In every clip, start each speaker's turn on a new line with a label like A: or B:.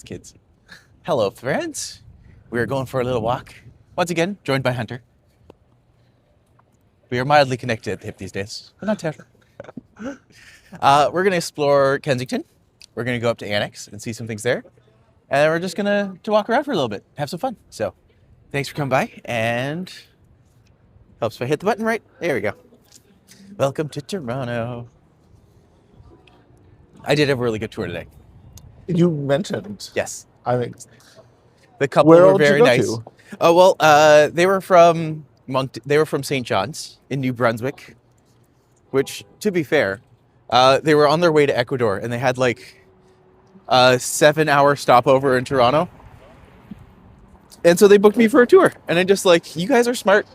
A: Kids. Hello, friends. We are going for a little walk. Once again, joined by Hunter. We are mildly connected at the hip these days, but not terribly. We're going to explore Kensington. We're going to go up to Annex and see some things there. And we're just going to walk around for a little bit, have some fun. So, thanks for coming by, and helps if I hit the button right. There we go. Welcome to Toronto. I did have a really good tour today.
B: You mentioned.
A: Yes.
B: I mean,
A: The couple
B: where
A: were
B: did
A: very
B: you go
A: nice.
B: to?
A: Oh, well, they were from St. John's in New Brunswick, which, to be fair, they were on their way to Ecuador, and they had like a 7-hour stopover in Toronto. And so they booked me for a tour, and I'm just like, you guys are smart.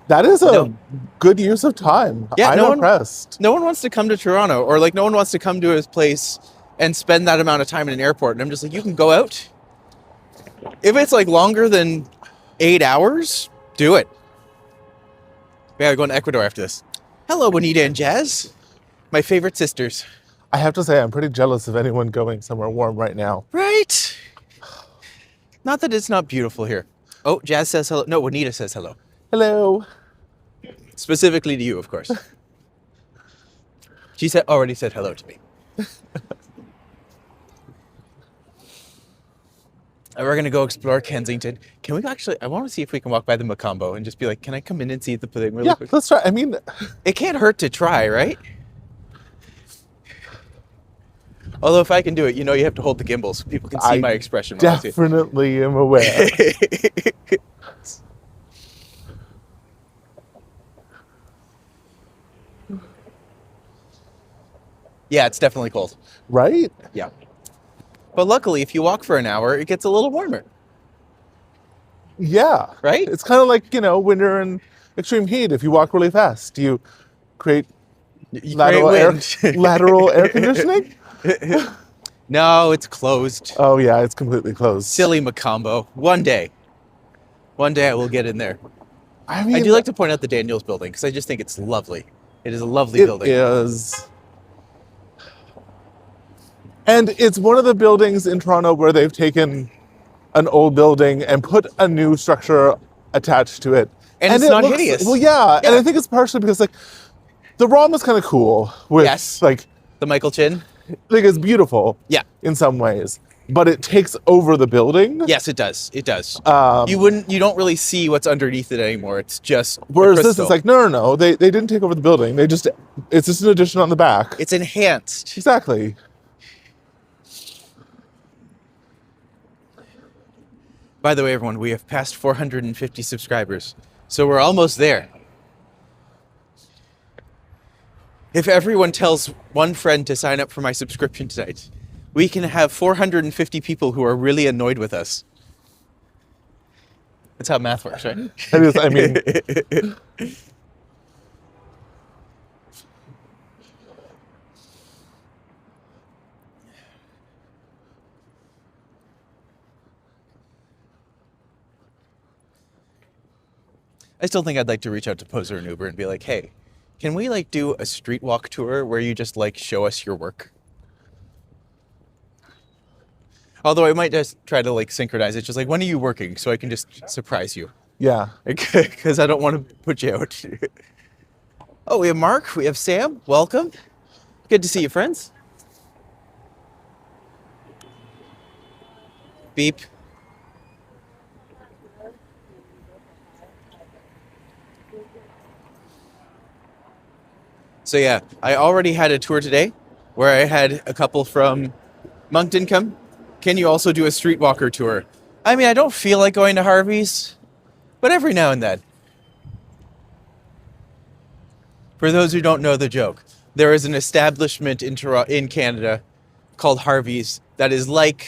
B: That is a
A: No.
B: good use of time.
A: Yeah,
B: I'm impressed.
A: No one wants to come to Toronto, or like no one wants to come to his place and spend that amount of time in an airport. And I'm just like, you can go out. If it's like longer than 8 hours, do it. We gotta go to Ecuador after this. Hello, Bonita and Jazz. My favorite sisters.
B: I have to say, I'm pretty jealous of anyone going somewhere warm right now.
A: Right? Not that it's not beautiful here. Oh, Jazz says hello. No, Bonita says hello.
B: Hello.
A: Specifically to you, of course. She already said hello to me. And we're going to go explore Kensington. Can we actually, I want to see if we can walk by the Macombo and just be like, can I come in and see the thing really
B: Yeah,
A: quick?
B: let's try. I mean,
A: It can't hurt to try, right? Although if I can do it, you know you have to hold the gimbal so people can see
B: I
A: my expression. While I see it.
B: definitely am aware.
A: Yeah, it's definitely cold.
B: Right?
A: Yeah. But luckily, if you walk for an hour, it gets a little warmer.
B: Yeah.
A: Right?
B: It's kind of like, when you're in extreme heat, if you walk really fast, you create
A: You
B: lateral
A: create wind.
B: lateral air conditioning?
A: No, it's closed.
B: Oh, yeah, it's completely closed.
A: Silly Macombo. One day I will get in there.
B: I mean,
A: I do like to point out the Daniels building because I just think it's lovely. It is a lovely
B: it
A: building.
B: is. And it's one of the buildings in Toronto where they've taken an old building and put a new structure attached to it.
A: And it's
B: it
A: not
B: looks,
A: hideous.
B: Well, yeah,
A: Yeah.
B: and I think it's partially because the ROM is kind of cool with
A: Yes. The Michael Chin.
B: it's beautiful.
A: Yeah.
B: In some ways, but it takes over the building.
A: Yes, it does. It does.
B: Um,
A: You don't really see what's underneath it anymore. It's just
B: Whereas this
A: crystal.
B: is like, no. They didn't take over the building. It's just an addition on the back.
A: It's enhanced.
B: Exactly.
A: By the way, everyone, we have passed 450 subscribers, so we're almost there. If everyone tells one friend to sign up for my subscription tonight, we can have 450 people who are really annoyed with us. That's how math works, right?
B: It is, I mean,
A: I still think I'd like to reach out to Poser and Uber and be like, hey, can we like do a street walk tour where you just like show us your work? Although I might just try to like synchronize it, just like, when are you working? So I can just surprise you.
B: yeah.
A: Because I don't want to put you out. Oh, we have Mark, we have Sam, welcome. Good to see you, friends. Beep. So yeah, I already had a tour today where I had a couple from Moncton come. Can you also do a streetwalker tour? I mean, I don't feel like going to Harvey's, but every now and then. For those who don't know the joke, there is an establishment in Canada called Harvey's that is like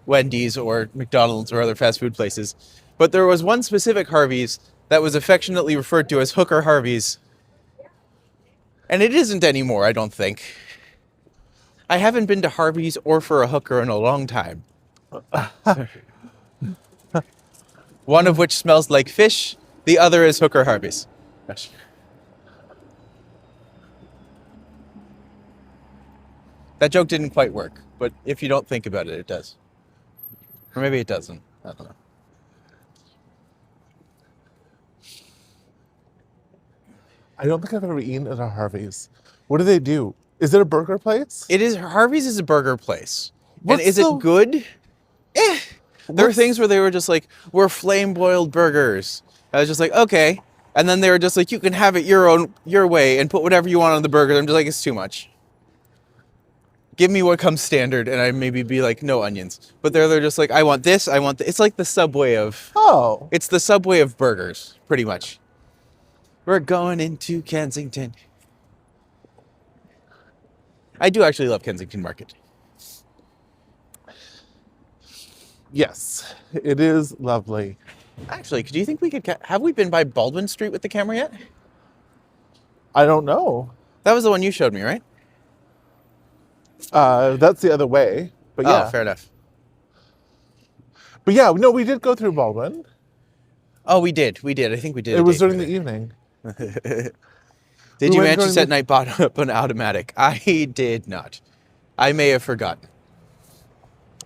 A: Wendy's or McDonald's or other fast food places. But there was one specific Harvey's that was affectionately referred to as Hooker Harvey's. And it isn't anymore, I don't think. I haven't been to Harvey's or for a hooker in a long time. One of which smells like fish, the other is Hooker Harvey's. Gosh. That joke didn't quite work, but if you don't think about it, it does. Or maybe it doesn't. I don't know.
B: I don't think I've ever eaten at a Harvey's. What do they do? Is it a burger place?
A: It is. Harvey's is a burger place.
B: What's
A: and is
B: the-
A: it good? Eh. There were
B: What's-
A: things where they were just like, we're flame boiled burgers. I was just like, okay. And then they were just like, you can have it your way and put whatever you want on the burger. I'm just like, it's too much. Give me what comes standard, and I maybe be like, no onions. But they're just like, I want this, I want this. It's like the Subway of...
B: Oh.
A: It's the Subway of burgers, pretty much. We're going into Kensington. I do actually love Kensington Market.
B: Yes, it is lovely.
A: Actually, do you think we could... Have we been by Baldwin Street with the camera yet?
B: I don't know.
A: That was the one you showed me, right?
B: That's the other way. But yeah.
A: Oh, fair enough.
B: But yeah, no, we did go through Baldwin.
A: Oh, we did. I think we did.
B: It was during the evening.
A: Did
B: We
A: you
B: went
A: manage to
B: during
A: set
B: the-
A: night bot up on automatic? I did not. I may have forgotten.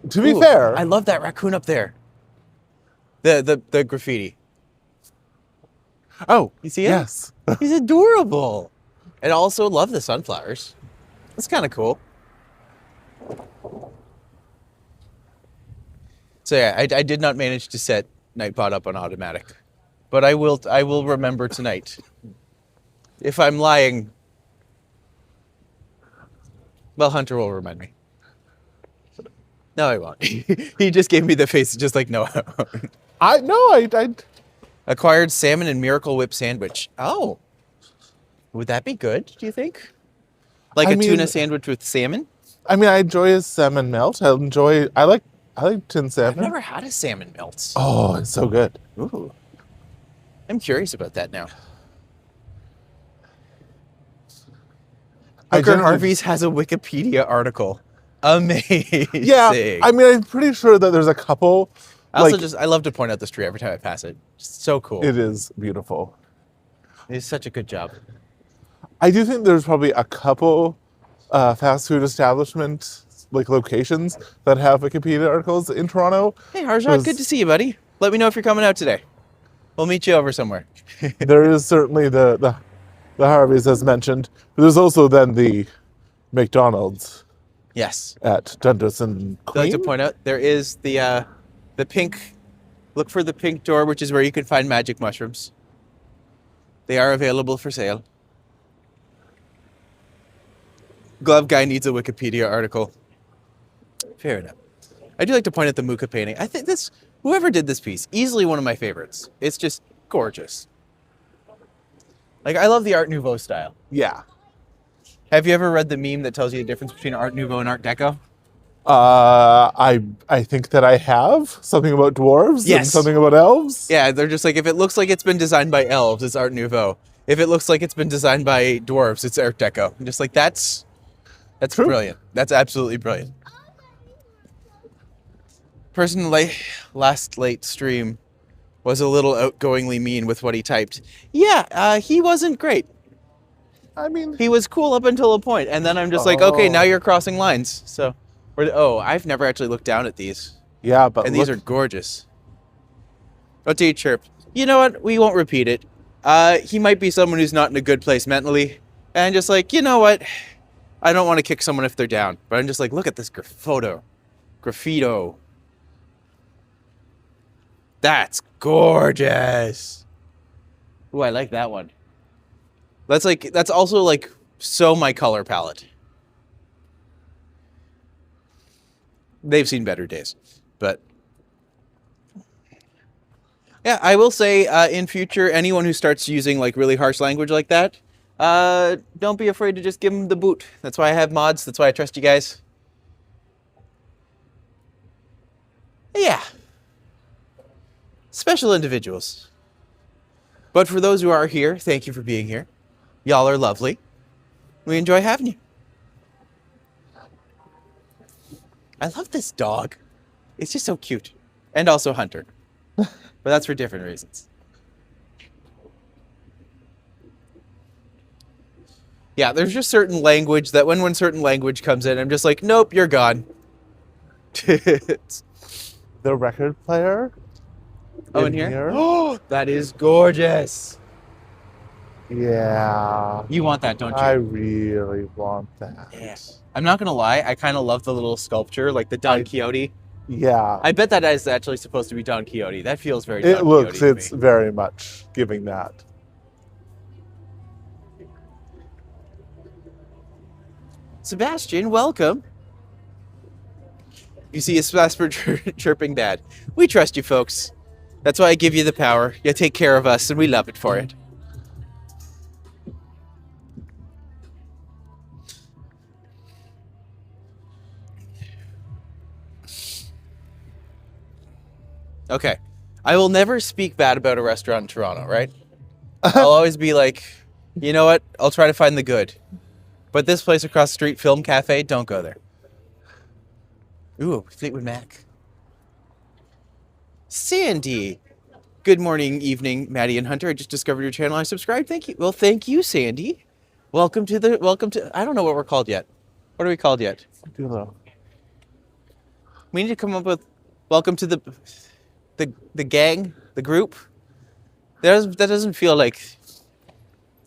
B: To be
A: Ooh,
B: fair,
A: I love that raccoon up there. The graffiti.
B: oh,
A: You see it?
B: yes.
A: He's adorable. And also love the sunflowers. That's kind of cool. So yeah, I did not manage to set Nightbot up on automatic, but I will remember tonight. If I'm lying, well, Hunter will remind me. No, I won't. He just gave me the face, just like no.
B: I
A: Acquired salmon and Miracle Whip sandwich. Oh, would that be good? Do you think? Like
B: I
A: a tuna
B: mean-
A: sandwich with salmon?
B: I mean, I enjoy his salmon melt. I like tin salmon.
A: I've never had a salmon melt.
B: Oh, it's so good.
A: Ooh. I'm curious about that now.
B: I
A: Hooker
B: generally-
A: Harvey's has a Wikipedia article. Amazing.
B: Yeah, I mean, I'm pretty sure that there's a couple.
A: I also
B: like,
A: I love to point out the street every time I pass it. Just so cool.
B: it is beautiful.
A: It's such a good job.
B: I do think there's probably a couple fast food establishment like locations that have Wikipedia articles in Toronto.
A: Hey, Harjot,
B: Was-
A: good to see you, buddy. Let me know if you're coming out today. We'll meet you over somewhere.
B: There is certainly the Harveys as mentioned, but there's also then the McDonald's
A: Yes.
B: at Dundas and
A: I'd like
B: Queen.
A: to point out there is the pink. Look for the pink door, which is where you can find magic mushrooms. They are available for sale. Glove guy needs a Wikipedia article. Fair enough. I do like to point out the Muka painting. I think whoever did this piece, easily one of my favorites. It's just gorgeous. Like, I love the Art Nouveau style.
B: Yeah.
A: Have you ever read the meme that tells you the difference between Art Nouveau and Art Deco?
B: I think that I have something about dwarves and
A: Yes.
B: something about elves.
A: Yeah, they're just like, if it looks like it's been designed by elves, it's Art Nouveau. If it looks like it's been designed by dwarves, it's Art Deco. I'm just like, that's
B: True.
A: brilliant. That's absolutely brilliant. Person last late stream was a little outgoingly mean with what he typed. Yeah, he wasn't great.
B: I mean,
A: He was cool up until a point, and then I'm just like, okay,
B: Oh.
A: now you're crossing lines. So, I've never actually looked down at these.
B: yeah, but
A: And these are
B: look,
A: gorgeous. OT chirp. You know what? We won't repeat it. He might be someone who's not in a good place mentally. And just like, you know what? I don't want to kick someone if they're down. But I'm just like, look at this graffito. That's gorgeous. Ooh, I like that one. That's also like so my color palette. They've seen better days. But yeah, I will say in future, anyone who starts using like really harsh language like that, don't be afraid to just give them the boot. That's why I have mods. That's why I trust you guys. Yeah. Special individuals. But for those who are here, thank you for being here. Y'all are lovely. We enjoy having you. I love this dog. It's just so cute. And also Hunter. But that's for different reasons. Yeah, there's just certain language that when certain language comes in, I'm just like, nope, you're gone.
B: that the record player.
A: Oh, in here? Oh, that is gorgeous.
B: Yeah.
A: You want that, don't
B: I
A: you?
B: really want that.
A: Yes. I'm not gonna lie, I kind of love the little sculpture, like the Don Quixote.
B: Yeah.
A: I bet that is actually supposed to be Don Quixote. That feels very
B: It
A: Don
B: looks,
A: Quixote to
B: it's
A: me.
B: very much giving that.
A: Sebastian, welcome. You see a Spasper chirping bad. We trust you, folks. That's why I give you the power. You take care of us, and we love it for it. Okay. I will never speak bad about a restaurant in Toronto, right? I'll always be like, you know what? I'll try to find the good. But this place across the street, Film Cafe, don't go there. Ooh, Fleetwood Mac. Sandy. Good morning, evening, Maddie and Hunter. I just discovered your channel. I subscribed. Thank you. Well, thank you, Sandy. Welcome to, I don't know what we're called yet. What are we called yet? We need to come up with, welcome to the gang, the group. That doesn't feel like,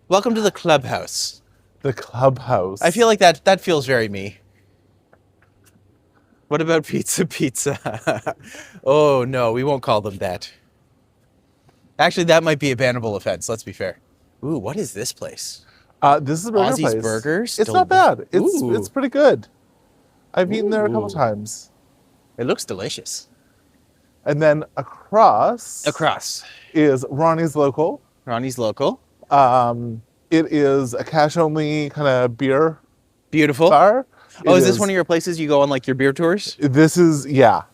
A: welcome to the clubhouse.
B: The clubhouse.
A: I feel like that feels very me. What about pizza? Oh no, we won't call them that. Actually, that might be a bannable offense, let's be fair. Ooh, what is this place?
B: This is a burger
A: Ozzy's
B: place.
A: Burgers?
B: It's not bad.
A: Ooh.
B: It's pretty good. I've eaten there a couple
A: Ooh.
B: times.
A: It looks delicious.
B: And then across is Ronnie's Local.
A: Ronnie's Local.
B: It is a cash-only kind of beer
A: Beautiful.
B: bar.
A: Oh, is this one of your places you go on like your beer tours?
B: This is, yeah.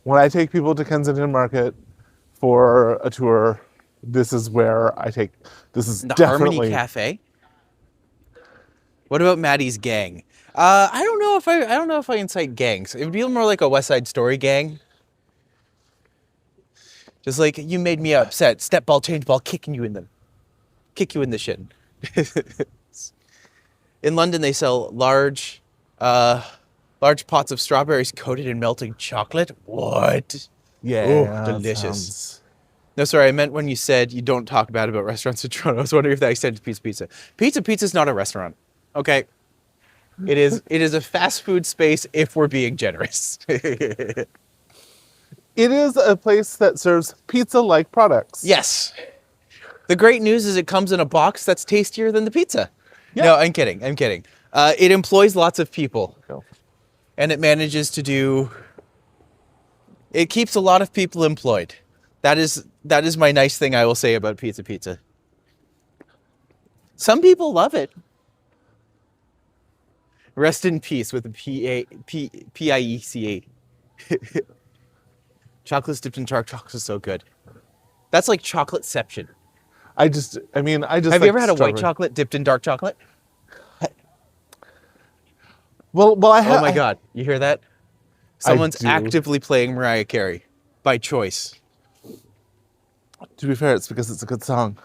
B: When I take people to Kensington Market for a tour, this is where I take. This is
A: The
B: definitely
A: Harmony Cafe. What about Maddie's gang? I don't know if I incite gangs. It would be more like a West Side Story gang. Just like, you made me upset. Step ball, change ball, kick you in the shin. In London, they sell large pots of strawberries coated in melting chocolate. What?
B: yeah,
A: Ooh, delicious.
B: sounds-
A: No, sorry, I meant when you said you don't talk bad about restaurants in Toronto. I was wondering if that extended to Pizza. Pizza's not a restaurant. Okay. It is a fast food space if we're being generous.
B: It is a place that serves pizza-like products.
A: Yes. The great news is it comes in a box that's tastier than the pizza.
B: Yeah.
A: No, I'm kidding. It employs lots of people.
B: Go.
A: And it manages to do... It keeps a lot of people employed. That is my nice thing I will say about Pizza. Some people love it. Rest in peace with the P-I-E-C-A. Chocolate's dipped in dark chocolate is so good. That's like chocolateception.
B: I just
A: Have you
B: like
A: ever had a white
B: strawberry.
A: chocolate dipped in dark chocolate?
B: Well, I have.
A: Oh my God, you hear that? Someone's
B: do.
A: actively playing Mariah Carey by choice.
B: To be fair, it's because it's a good song.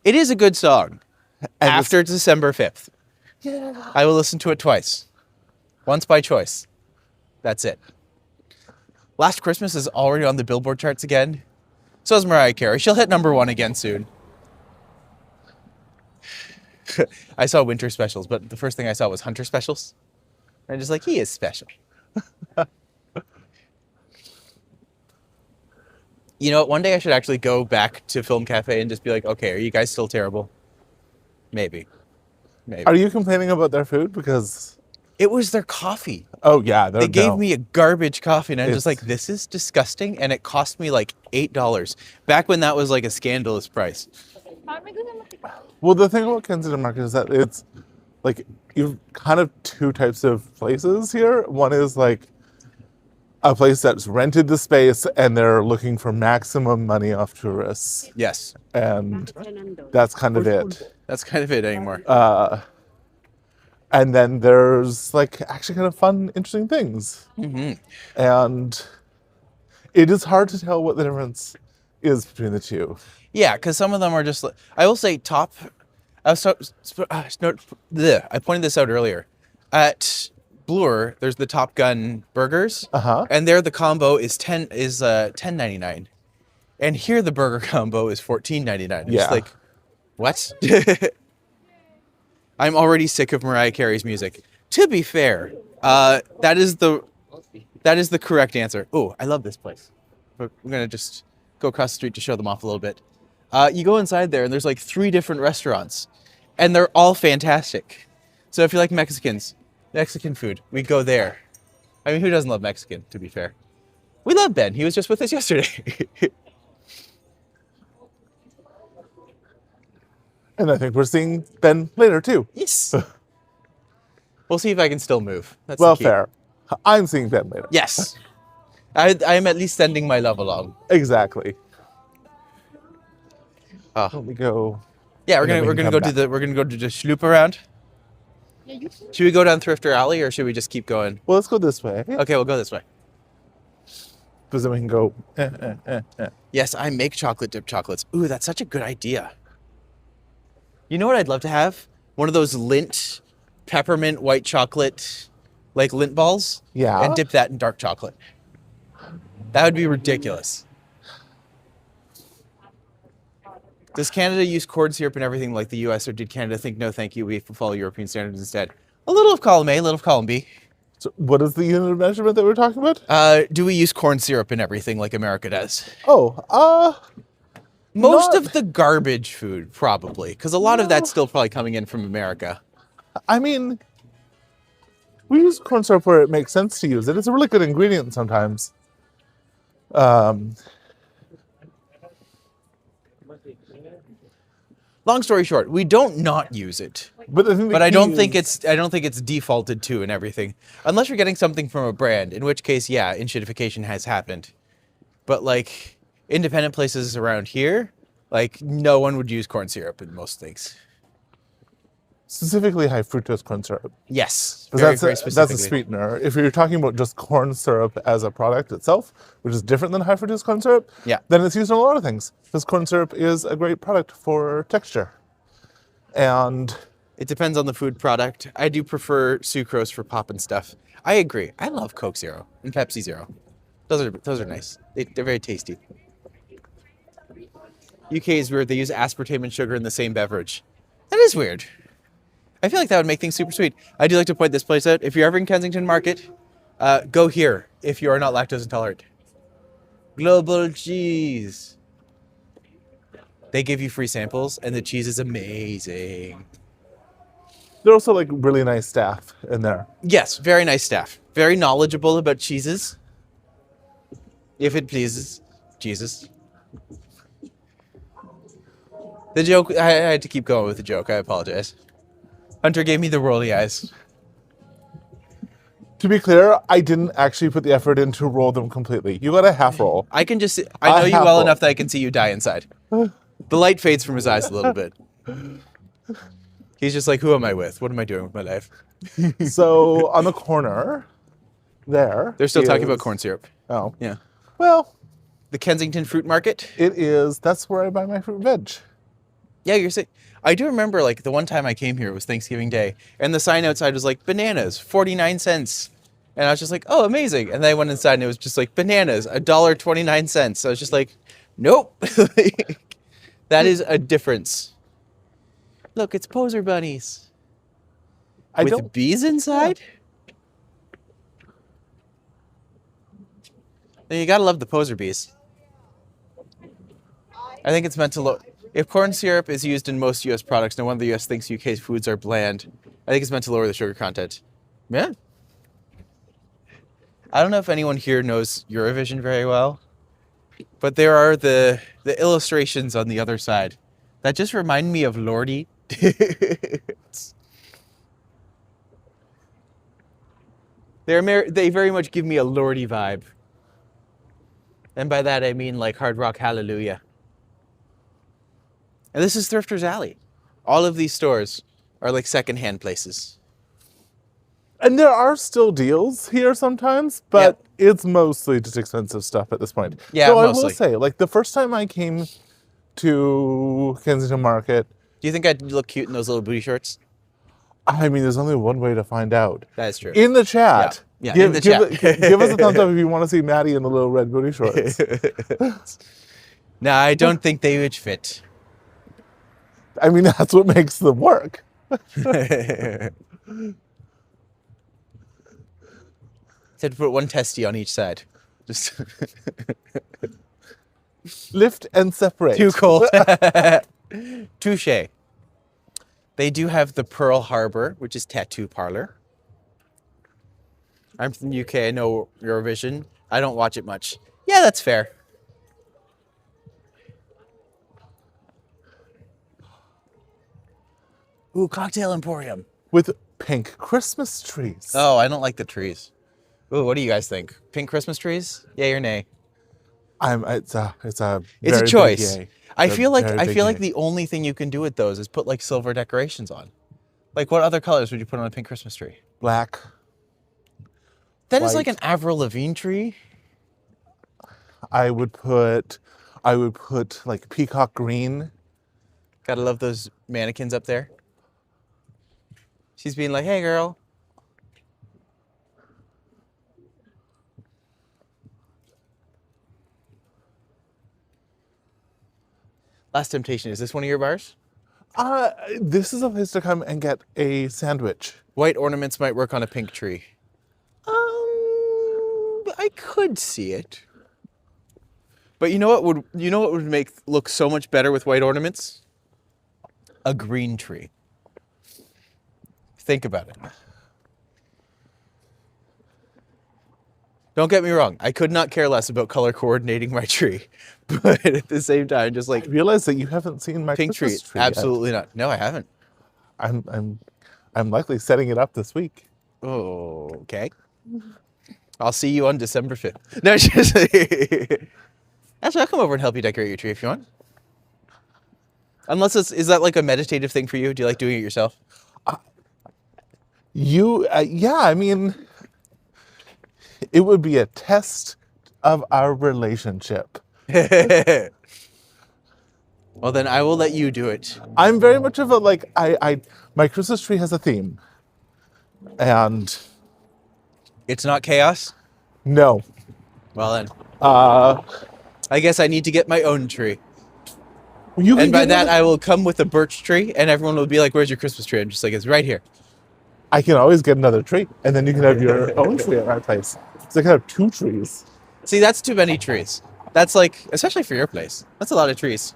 A: It is a good song.
B: And
A: After December 5th.
B: Yeah.
A: I will listen to it twice. Once by choice. That's it. Last Christmas is already on the Billboard charts again. So is Mariah Carey. She'll hit #1 again soon. I saw winter specials, but the first thing I saw was hunter specials. And I'm just like, he is special. You know what? One day I should actually go back to Film Cafe and just be like, okay, are you guys still terrible? Maybe.
B: Are you complaining about their food? Because
A: It was their coffee.
B: oh yeah,
A: They gave me a garbage coffee, and I'm just like, this is disgusting, and it cost me like $8. Back when that was like a scandalous price.
B: Well, the thing about Kensington Market is that it's like you've kind of two types of places here. One is like a place that's rented the space and they're looking for maximum money off tourists,
A: Yes,
B: and that's kind of it.
A: that's kind of it anymore.
B: And then there's like actually kind of fun, interesting things.
A: Mm-hmm.
B: And it is hard to tell what the difference is between the two.
A: Yeah, because some of them are just. I will say I pointed this out earlier. At Bloor, there's the Top Gun burgers, and there the combo is 10.99, and here the burger combo is 14.99. It's
B: Yeah.
A: like, what? I'm already sick of Mariah Carey's music. To be fair, that is the correct answer. Oh, I love this place. But I'm gonna just go across the street to show them off a little bit. You go inside there, and there's like 3 different restaurants, and they're all fantastic. So if you like Mexican food, we go there. I mean, who doesn't love Mexican, to be fair? We love Ben. He was just with us yesterday.
B: And I think we're seeing Ben later too.
A: Yes. We'll see if I can still move. That's
B: Well,
A: the key.
B: fair. I'm seeing Ben later.
A: Yes. I'm at least sending my love along.
B: Exactly.
A: Oh.
B: Let me go.
A: Yeah,
B: And then
A: we're
B: we
A: gonna
B: can
A: go
B: come
A: do we're gonna go do the schloop around. Should we go down Thrifter Alley, or should we just keep going?
B: Well, let's go this way.
A: Okay, we'll go this way.
B: Because then we can go.
A: Yes, I make chocolate dip chocolates. Ooh, that's such a good idea. You know what I'd love to have? One of those Lindt peppermint white chocolate, like Lindt balls.
B: Yeah.
A: And dip that in dark chocolate. That would be ridiculous. Does Canada use corn syrup and everything like the US, or did Canada think, no, thank you, we follow European standards instead? A little of column A, a little of column B.
B: So what is the unit of measurement that we're talking about?
A: Do we use corn syrup and everything like America does? Most
B: Not-
A: of the garbage food, probably, because a lot of that's still probably coming in from America.
B: I mean, we use corn syrup where it makes sense to use it. It's a really good ingredient sometimes.
A: Long story short, we don't not use it,
B: But I think the
A: but I
B: key
A: don't think
B: is-
A: it's defaulted to and everything, unless you're getting something from a brand, in which case, yeah, enshittification has happened. But like independent places around here, like no one would use corn syrup in most things.
B: specifically high fructose corn syrup.
A: Yes,
B: Because
A: very
B: that's a
A: specifically.
B: sweetener. If you're talking about just corn syrup as a product itself, which is different than high fructose corn syrup,
A: Yeah.
B: then it's used in a lot of things. Because corn syrup is a great product for texture. And
A: It depends on the food product. I do prefer sucrose for pop and stuff. I agree. I love Coke Zero and Pepsi Zero. Those are nice. They're very tasty. UK is weird. They use aspartame and sugar in the same beverage. That is weird. I feel like that would make things super sweet. I do like to point this place out. If you're ever in Kensington Market, go here if you are not lactose intolerant. Global cheese. They give you free samples, and the cheese is amazing.
B: they're also like really nice staff in there.
A: Yes, very nice staff. Very knowledgeable about cheeses. If it pleases Jesus. The joke, I had to keep going with the joke. I apologize. Hunter gave me the rolly eyes.
B: To be clear, I didn't actually put the effort in to roll them completely. You got a half roll.
A: I can just, I know you
B: have
A: well
B: one.
A: enough that I can see you die inside. The light fades from his eyes a little bit. He's just like, who am I with? What am I doing with my life?
B: So on the corner there.
A: They're still talking
B: is-
A: about corn syrup.
B: Oh.
A: Yeah.
B: Well,
A: The Kensington Fruit Market.
B: it is. That's where I buy my fruit and veg.
A: Yeah, you're saying. I do remember, like, the one time I came here, it was Thanksgiving Day, and the sign outside was like, bananas, 49 cents. And I was just like, oh, amazing. And then I went inside and it was just like, bananas, $1.29. So I was just like, nope. That is a difference. Look, it's poser bunnies.
B: I
A: With
B: don't.
A: bees inside? And you gotta love the poser bees. I think it's meant to look. If corn syrup is used in most U.S. products, no wonder the U.S. thinks UK foods are bland. I think it's meant to lower the sugar content. Yeah. I don't know if anyone here knows Eurovision very well, but there are the illustrations on the other side that just remind me of Lordy. They very much give me a Lordy vibe. And by that I mean like Hard Rock Hallelujah. And this is Thrifter's Alley. All of these stores are like secondhand places.
B: And there are still deals here sometimes, but it's mostly just expensive stuff at this point.
A: Yeah,
B: Though I
A: mostly.
B: will say, like the first time I came to Kensington Market,
A: Do you think I'd look cute in those little booty shorts?
B: I mean, there's only one way to find out.
A: That is true.
B: In the chat.
A: Yeah,
B: give,
A: in the
B: give,
A: chat.
B: give us a thumbs up if you want to see Matti in the little red booty shorts.
A: No, I don't think they would fit.
B: I mean, that's what makes them work.
A: Said to put one testy on each side. Just
B: Lift and separate.
A: too cold. Touche. They do have the Pearl Harbor, which is tattoo parlor. I'm from the UK. I know Eurovision. I don't watch it much. Yeah, that's fair. Ooh, cocktail emporium.
B: With pink Christmas trees.
A: Oh, I don't like the trees. Ooh, what do you guys think? Pink Christmas trees? Yay or nay?
B: It's a
A: It's
B: very
A: a choice.
B: big yay.
A: I
B: It's a
A: feel like
B: very big yay.
A: the only thing you can do with those is put like silver decorations on. Like what other colors would you put on a pink Christmas tree?
B: Black.
A: That is like
B: White.
A: an Avril Lavigne tree.
B: I would put like peacock green.
A: Gotta love those mannequins up there. She's being like, hey girl. Last Temptation, is this one of your bars?
B: This is a place to come and get a sandwich.
A: White ornaments might work on a pink tree. I could see it. But you know what would make look so much better with white ornaments? A green tree. Think about it. Don't get me wrong. I could not care less about color coordinating my tree, but at the same time, just like
B: I realize that you haven't seen my
A: pink
B: Christmas
A: tree.
B: tree yet.
A: Absolutely not. No, I haven't.
B: I'm likely setting it up this week.
A: Oh, okay. I'll see you on December 5th. No, just actually, I'll come over and help you decorate your tree if you want. Unless is that like a meditative thing for you? Do you like doing it yourself?
B: Yeah, I mean, it would be a test of our relationship.
A: Well, then I will let you do it.
B: I'm very much of a my Christmas tree has a theme, and
A: It's not chaos?
B: no,
A: Well, then.
B: uh,
A: I guess I need to get my own tree.
B: you can
A: And by
B: get
A: that,
B: another-
A: I will come with a birch tree, and everyone will be like, where's your Christmas tree? I'm just like, it's right here.
B: I can always get another tree, and then you can have your own tree at my place. So I can have 2 trees.
A: See, that's too many trees. That's like, especially for your place. That's a lot of trees.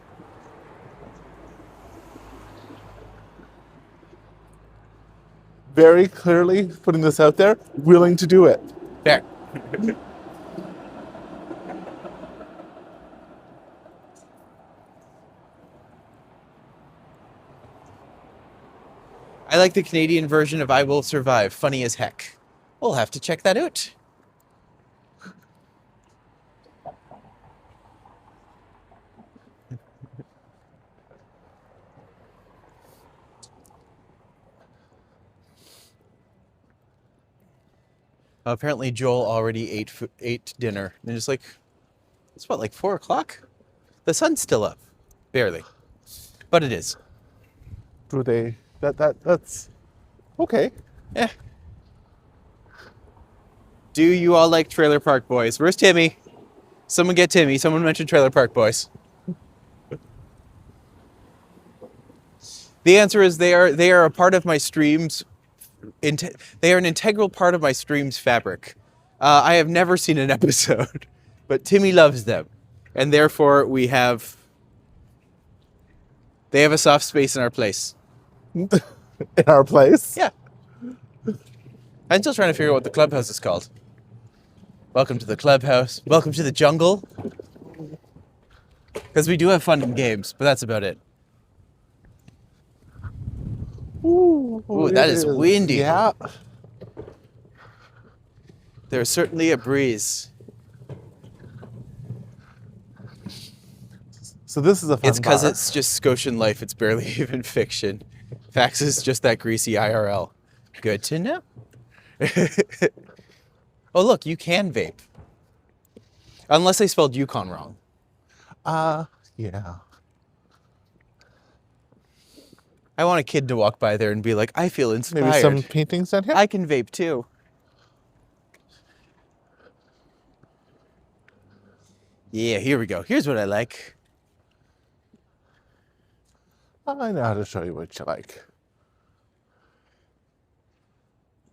B: Very clearly putting this out there, willing to do it.
A: There. I like the Canadian version of I Will Survive. Funny as heck. We'll have to check that out. Apparently Joel already ate dinner. And just like, it's what, like 4 o'clock? The sun's still up. Barely. But it is.
B: Do they? That's okay.
A: Yeah. Do you all like Trailer Park Boys? Where's Timmy? Someone get Timmy. Someone mentioned Trailer Park Boys. The answer is they are a part of my streams. They are an integral part of my stream's fabric. I have never seen an episode, but Timmy loves them, and therefore they have a soft space in our place.
B: In our place?
A: Yeah. I'm still trying to figure out what the clubhouse is called. Welcome to the clubhouse. Welcome to the jungle. Because we do have fun in games, but that's about it.
B: Ooh,
A: that
B: it
A: is windy.
B: Yeah.
A: There's certainly a breeze.
B: So this is a fun
A: It's because
B: bar.
A: it's just Scotian life. It's barely even fiction. Fax is just that greasy IRL. Good to know. Oh, look, you can vape. Unless they spelled Yukon wrong.
B: Yeah.
A: I want a kid to walk by there and be like, I feel inspired.
B: Maybe some paintings down here?
A: I can vape too. Yeah, here we go. Here's what I like.
B: I know how to show you what you like.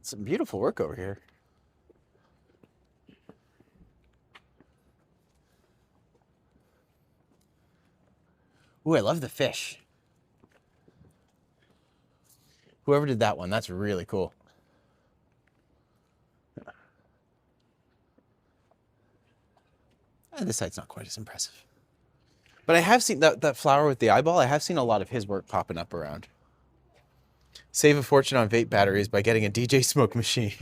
A: Some beautiful work over here. Ooh, I love the fish. Whoever did that one, that's really cool. This side's not quite as impressive. But I have seen that flower with the eyeball, I have seen a lot of his work popping up around. Save a fortune on vape batteries by getting a DJ smoke machine.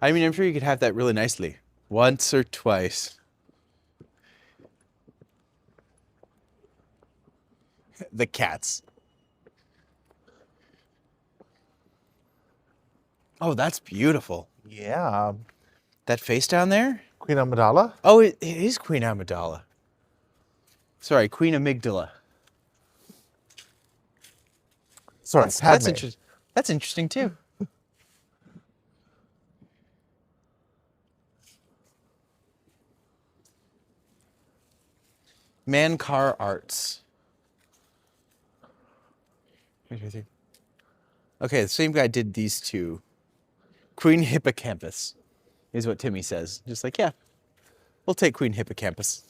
A: I mean, I'm sure you could have that really nicely. Once or twice. The cats. Oh, that's beautiful.
B: Yeah.
A: That face down there?
B: Queen Amidala?
A: Oh, it is Queen Amidala. Sorry, Queen Amygdala.
B: Sorry,
A: That's interesting. That's interesting too. Mancar Arts. Okay, the same guy did these two. Queen Hippocampus is what Timmy says. Just like, yeah, we'll take Queen Hippocampus.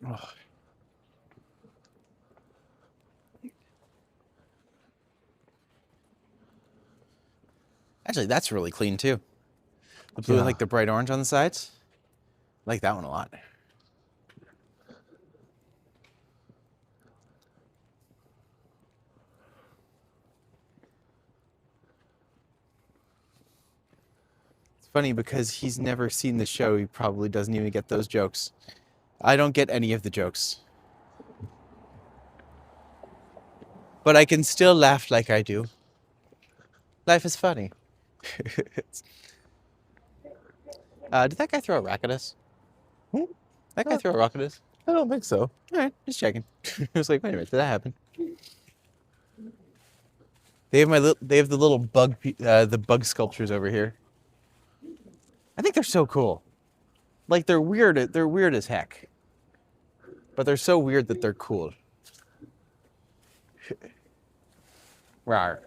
A: Oh. Actually, that's really clean too. The blue,
B: Yeah.
A: like the bright orange on the sides. I like that one a lot. It's funny because he's never seen the show. He probably doesn't even get those jokes. I don't get any of the jokes. But I can still laugh like I do. Life is funny. Did that guy throw a rock at us? That guy threw a rock at us?
B: I don't think so.
A: All right, just checking. I was like, wait a minute, did that happen? They have the little bug, the bug sculptures over here. I think they're so cool. Like they're weird as heck. But they're so weird that they're cool. Rawr.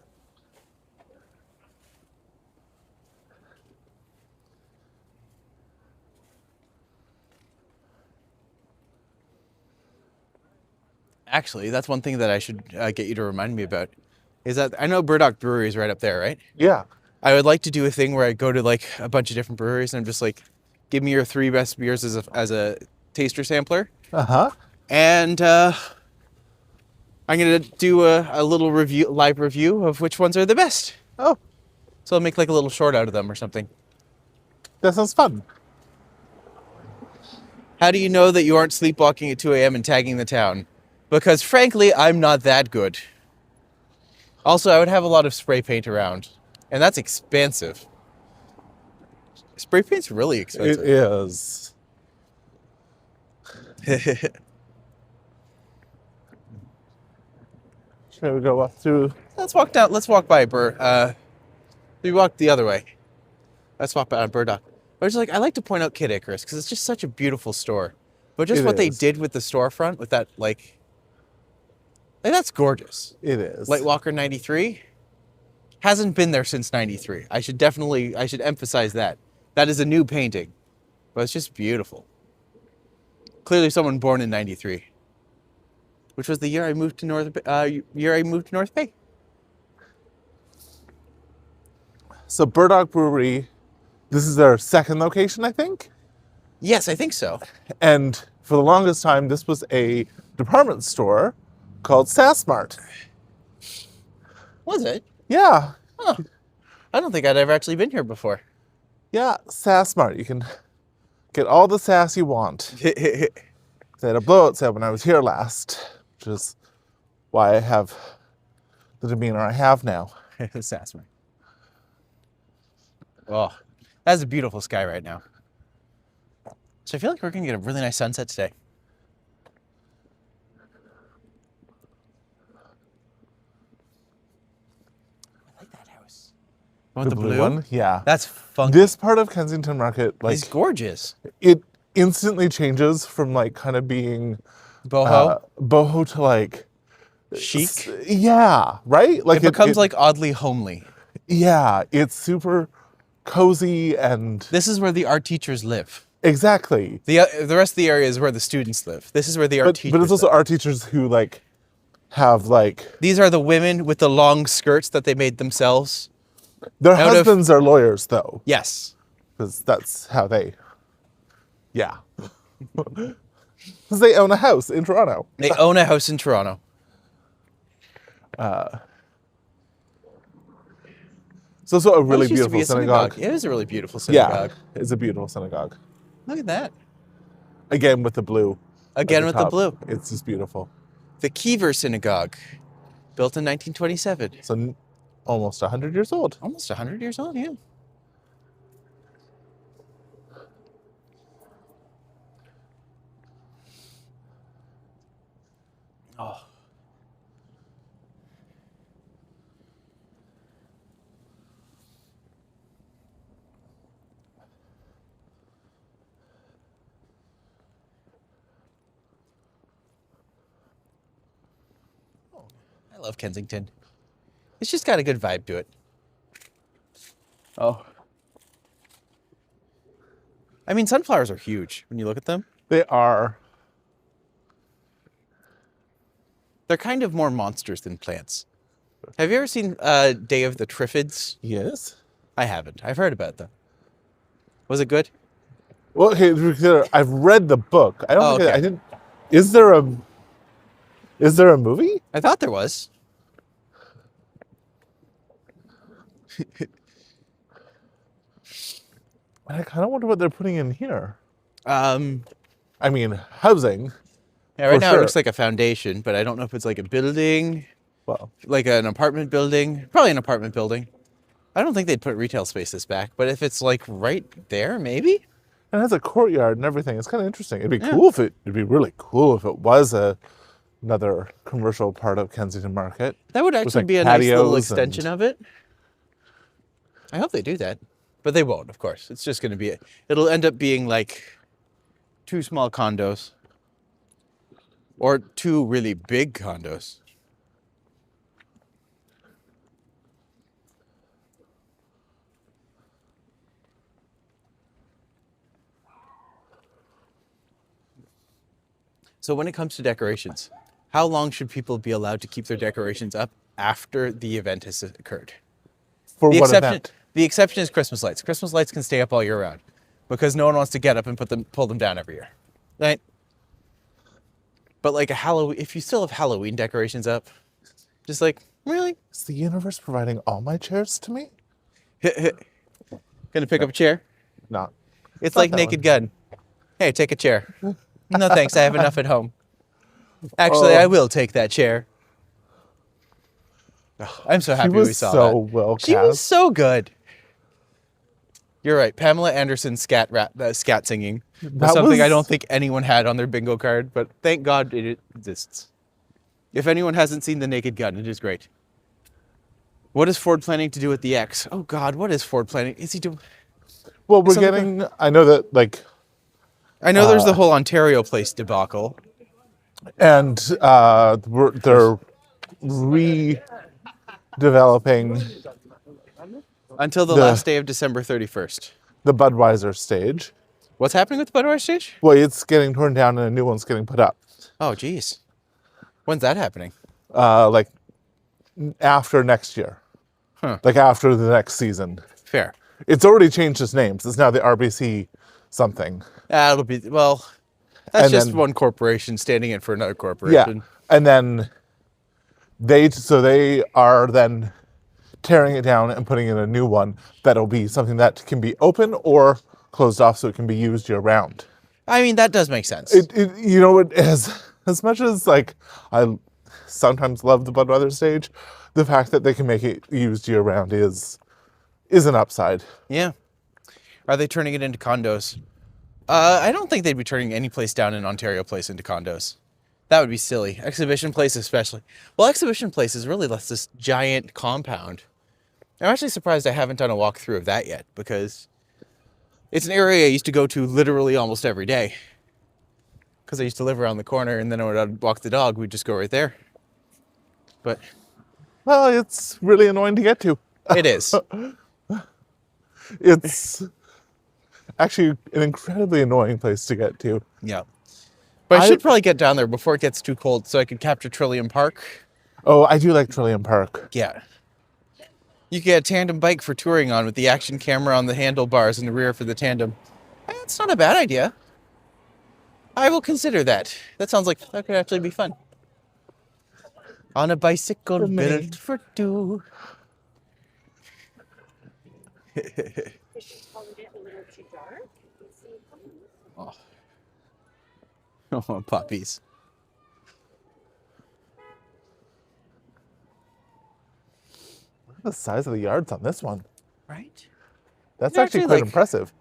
A: Actually, that's one thing that I should get you to remind me about. Is that I know Burdock Brewery is right up there, right?
B: Yeah.
A: I would like to do a thing where I go to like a bunch of different breweries and I'm just like, give me your 3 best beers as a taster sampler.
B: Uh-huh.
A: And I'm gonna do a little live review of which ones are the best.
B: Oh,
A: So I'll make like a little short out of them or something.
B: that sounds fun.
A: How do you know that you aren't sleepwalking at 2 a.m. and tagging the town? Because frankly, I'm not that good. Also, I would have a lot of spray paint around, and that's expensive. Spray paint's really
B: It
A: expensive.
B: is. Shall we go up through?
A: Let's walk down. Let's walk by we walked the other way. Let's walk by Burdock. But it's like I like to point out Kid Icarus because it's just such a beautiful store. But just
B: It
A: what they
B: is.
A: did with the storefront, with that like that's gorgeous.
B: It is.
A: Light Walker 93 hasn't been there since 93. I should emphasize that. That is a new painting, but it's just beautiful. Clearly someone born in 93, which was the year I moved to North Bay.
B: So Burdock Brewery, this is their second location, I think.
A: Yes, I think so.
B: And for the longest time, this was a department store called Sassmart.
A: Was it?
B: Yeah.
A: Huh. I don't think I'd ever actually been here before.
B: Yeah, Sassmart. You can get all the sass you want. They had a blowout sale when I was here last, which is why I have the demeanor I have now.
A: Sassman. Oh, that's a beautiful sky right now. So I feel like we're going to get a really nice sunset today. I like that house. Oh, the blue
B: one? Yeah.
A: That's funky.
B: This part of Kensington Market, like,
A: It's gorgeous.
B: it instantly changes from like kind of being boho to like
A: Chic.
B: Yeah, right? Like
A: It becomes like oddly homely.
B: Yeah, it's super cozy and
A: This is where the art teachers live.
B: exactly.
A: The rest of the area is where the students live. This is where the art teachers
B: But it's also
A: live.
B: art teachers who like have like
A: These are the women with the long skirts that they made themselves.
B: their
A: Out of-
B: husbands are lawyers though,
A: Yes.
B: because that's how they. Yeah, because they own a house in Toronto.
A: They own a house in Toronto.
B: It's also a really
A: This used to be
B: beautiful
A: a
B: synagogue.
A: It is a really beautiful synagogue.
B: Yeah, it's a beautiful synagogue.
A: Look at that.
B: Again with the blue. at
A: Again with the
B: top.
A: blue.
B: It's just beautiful.
A: The Kiever Synagogue, built in 1927.
B: So almost 100 years old.
A: Almost 100 years old, yeah. Oh. I love Kensington. It's just got a good vibe to it. Oh. I mean, sunflowers are huge when you look at them.
B: They are.
A: They're kind of more monsters than plants. Have you ever seen Day of the Triffids?
B: Yes.
A: I haven't. I've heard about them. Was it good?
B: Well, okay, to be clear, I've read the book. I don't
A: Oh,
B: think
A: okay.
B: I didn't. Is there a movie?
A: I thought there was.
B: I kind of wonder what they're putting in here.
A: Um,
B: I mean, housing.
A: yeah, right
B: For
A: now
B: sure.
A: it looks like a foundation, but I don't know if it's like a building,
B: Well,
A: like an apartment building. Probably an apartment building. I don't think they'd put retail spaces back, but if it's like right there, maybe?
B: it has a courtyard and everything. It's kind of interesting. It'd be cool if it'd be really cool if it was another commercial part of Kensington Market.
A: That would actually
B: like,
A: be a nice little
B: patios
A: extension of it. I hope they do that. But they won't, of course. It's just going to be, it'll end up being like 2 small condos or 2 really big condos. So when it comes to decorations, how long should people be allowed to keep their decorations up after the event has occurred?
B: For
A: The
B: what
A: exception,
B: event?
A: the exception is Christmas lights. Christmas lights can stay up all year round because no one wants to get up and pull them down every year, right? But like a Halloween, if you still have Halloween decorations up, just like, really?
B: Is the universe providing all my chairs to me?
A: Gonna pick up a chair?
B: Not.
A: It's
B: Not
A: like
B: that
A: Naked
B: one.
A: Gun. Hey, take a chair. No thanks, I have enough at home. Actually,
B: Oh.
A: I will take that chair. I'm so happy
B: was
A: we saw
B: so
A: that.
B: well
A: She was
B: cast.
A: so good. You're right. Pamela Anderson's scat singing was
B: That
A: something I
B: was-
A: don't think anyone had on their bingo card, but thank God it exists. If anyone hasn't seen The Naked Gun, it is great. What is Ford planning to do with the X? Oh God, what is Ford planning? Is he doing?
B: Well, we're
A: something-
B: getting. I know that like,
A: I know there's the whole Ontario Place debacle.
B: and they're redeveloping
A: Until the
B: The-
A: last day of December 31st.
B: the Budweiser stage.
A: What's happening with the Budweiser stage?
B: Well, it's getting torn down and a new one's getting put up.
A: Oh, geez. When's that happening?
B: Like after next year.
A: Huh.
B: Like after the next season.
A: Fair.
B: It's already changed its names. It's now the RBC something.
A: That'll be, well, that's
B: And
A: just
B: then-
A: one corporation standing in for another
B: Yeah.
A: corporation.
B: And then they are then tearing it down and putting in a new one that'll be something that can be open or closed off so it can be used year round.
A: I mean, that does make sense.
B: You know, as much as like I sometimes love the Budweiser stage, the fact that they can make it used year round is an upside.
A: Yeah. Are they turning it into condos? I don't think they'd be turning any place down in Ontario Place into condos. That would be silly. Exhibition Place especially. Well, Exhibition Place is really this giant compound. I'm actually surprised I haven't done a walkthrough of that yet, because it's an area I used to go to literally almost every day. Because I used to live around the corner, and then when I'd walk the dog, we'd just go right there. But
B: Well, it's really annoying to get to.
A: it is.
B: It's actually an incredibly annoying place to get to.
A: Yeah. But I should probably get down there before it gets too cold so I could capture Trillium Park.
B: Oh, I do like Trillium Park.
A: Yeah. You could get a tandem bike for touring on with the action camera on the handlebars in the rear for the tandem. That's not a bad idea. I will consider that. That sounds like that could actually be fun. On a bicycle built for two. Oh, puppies.
B: Look at the size of the yards on this one.
A: Right?
B: That's
A: They're
B: actually
A: actually,
B: quite
A: like-
B: impressive.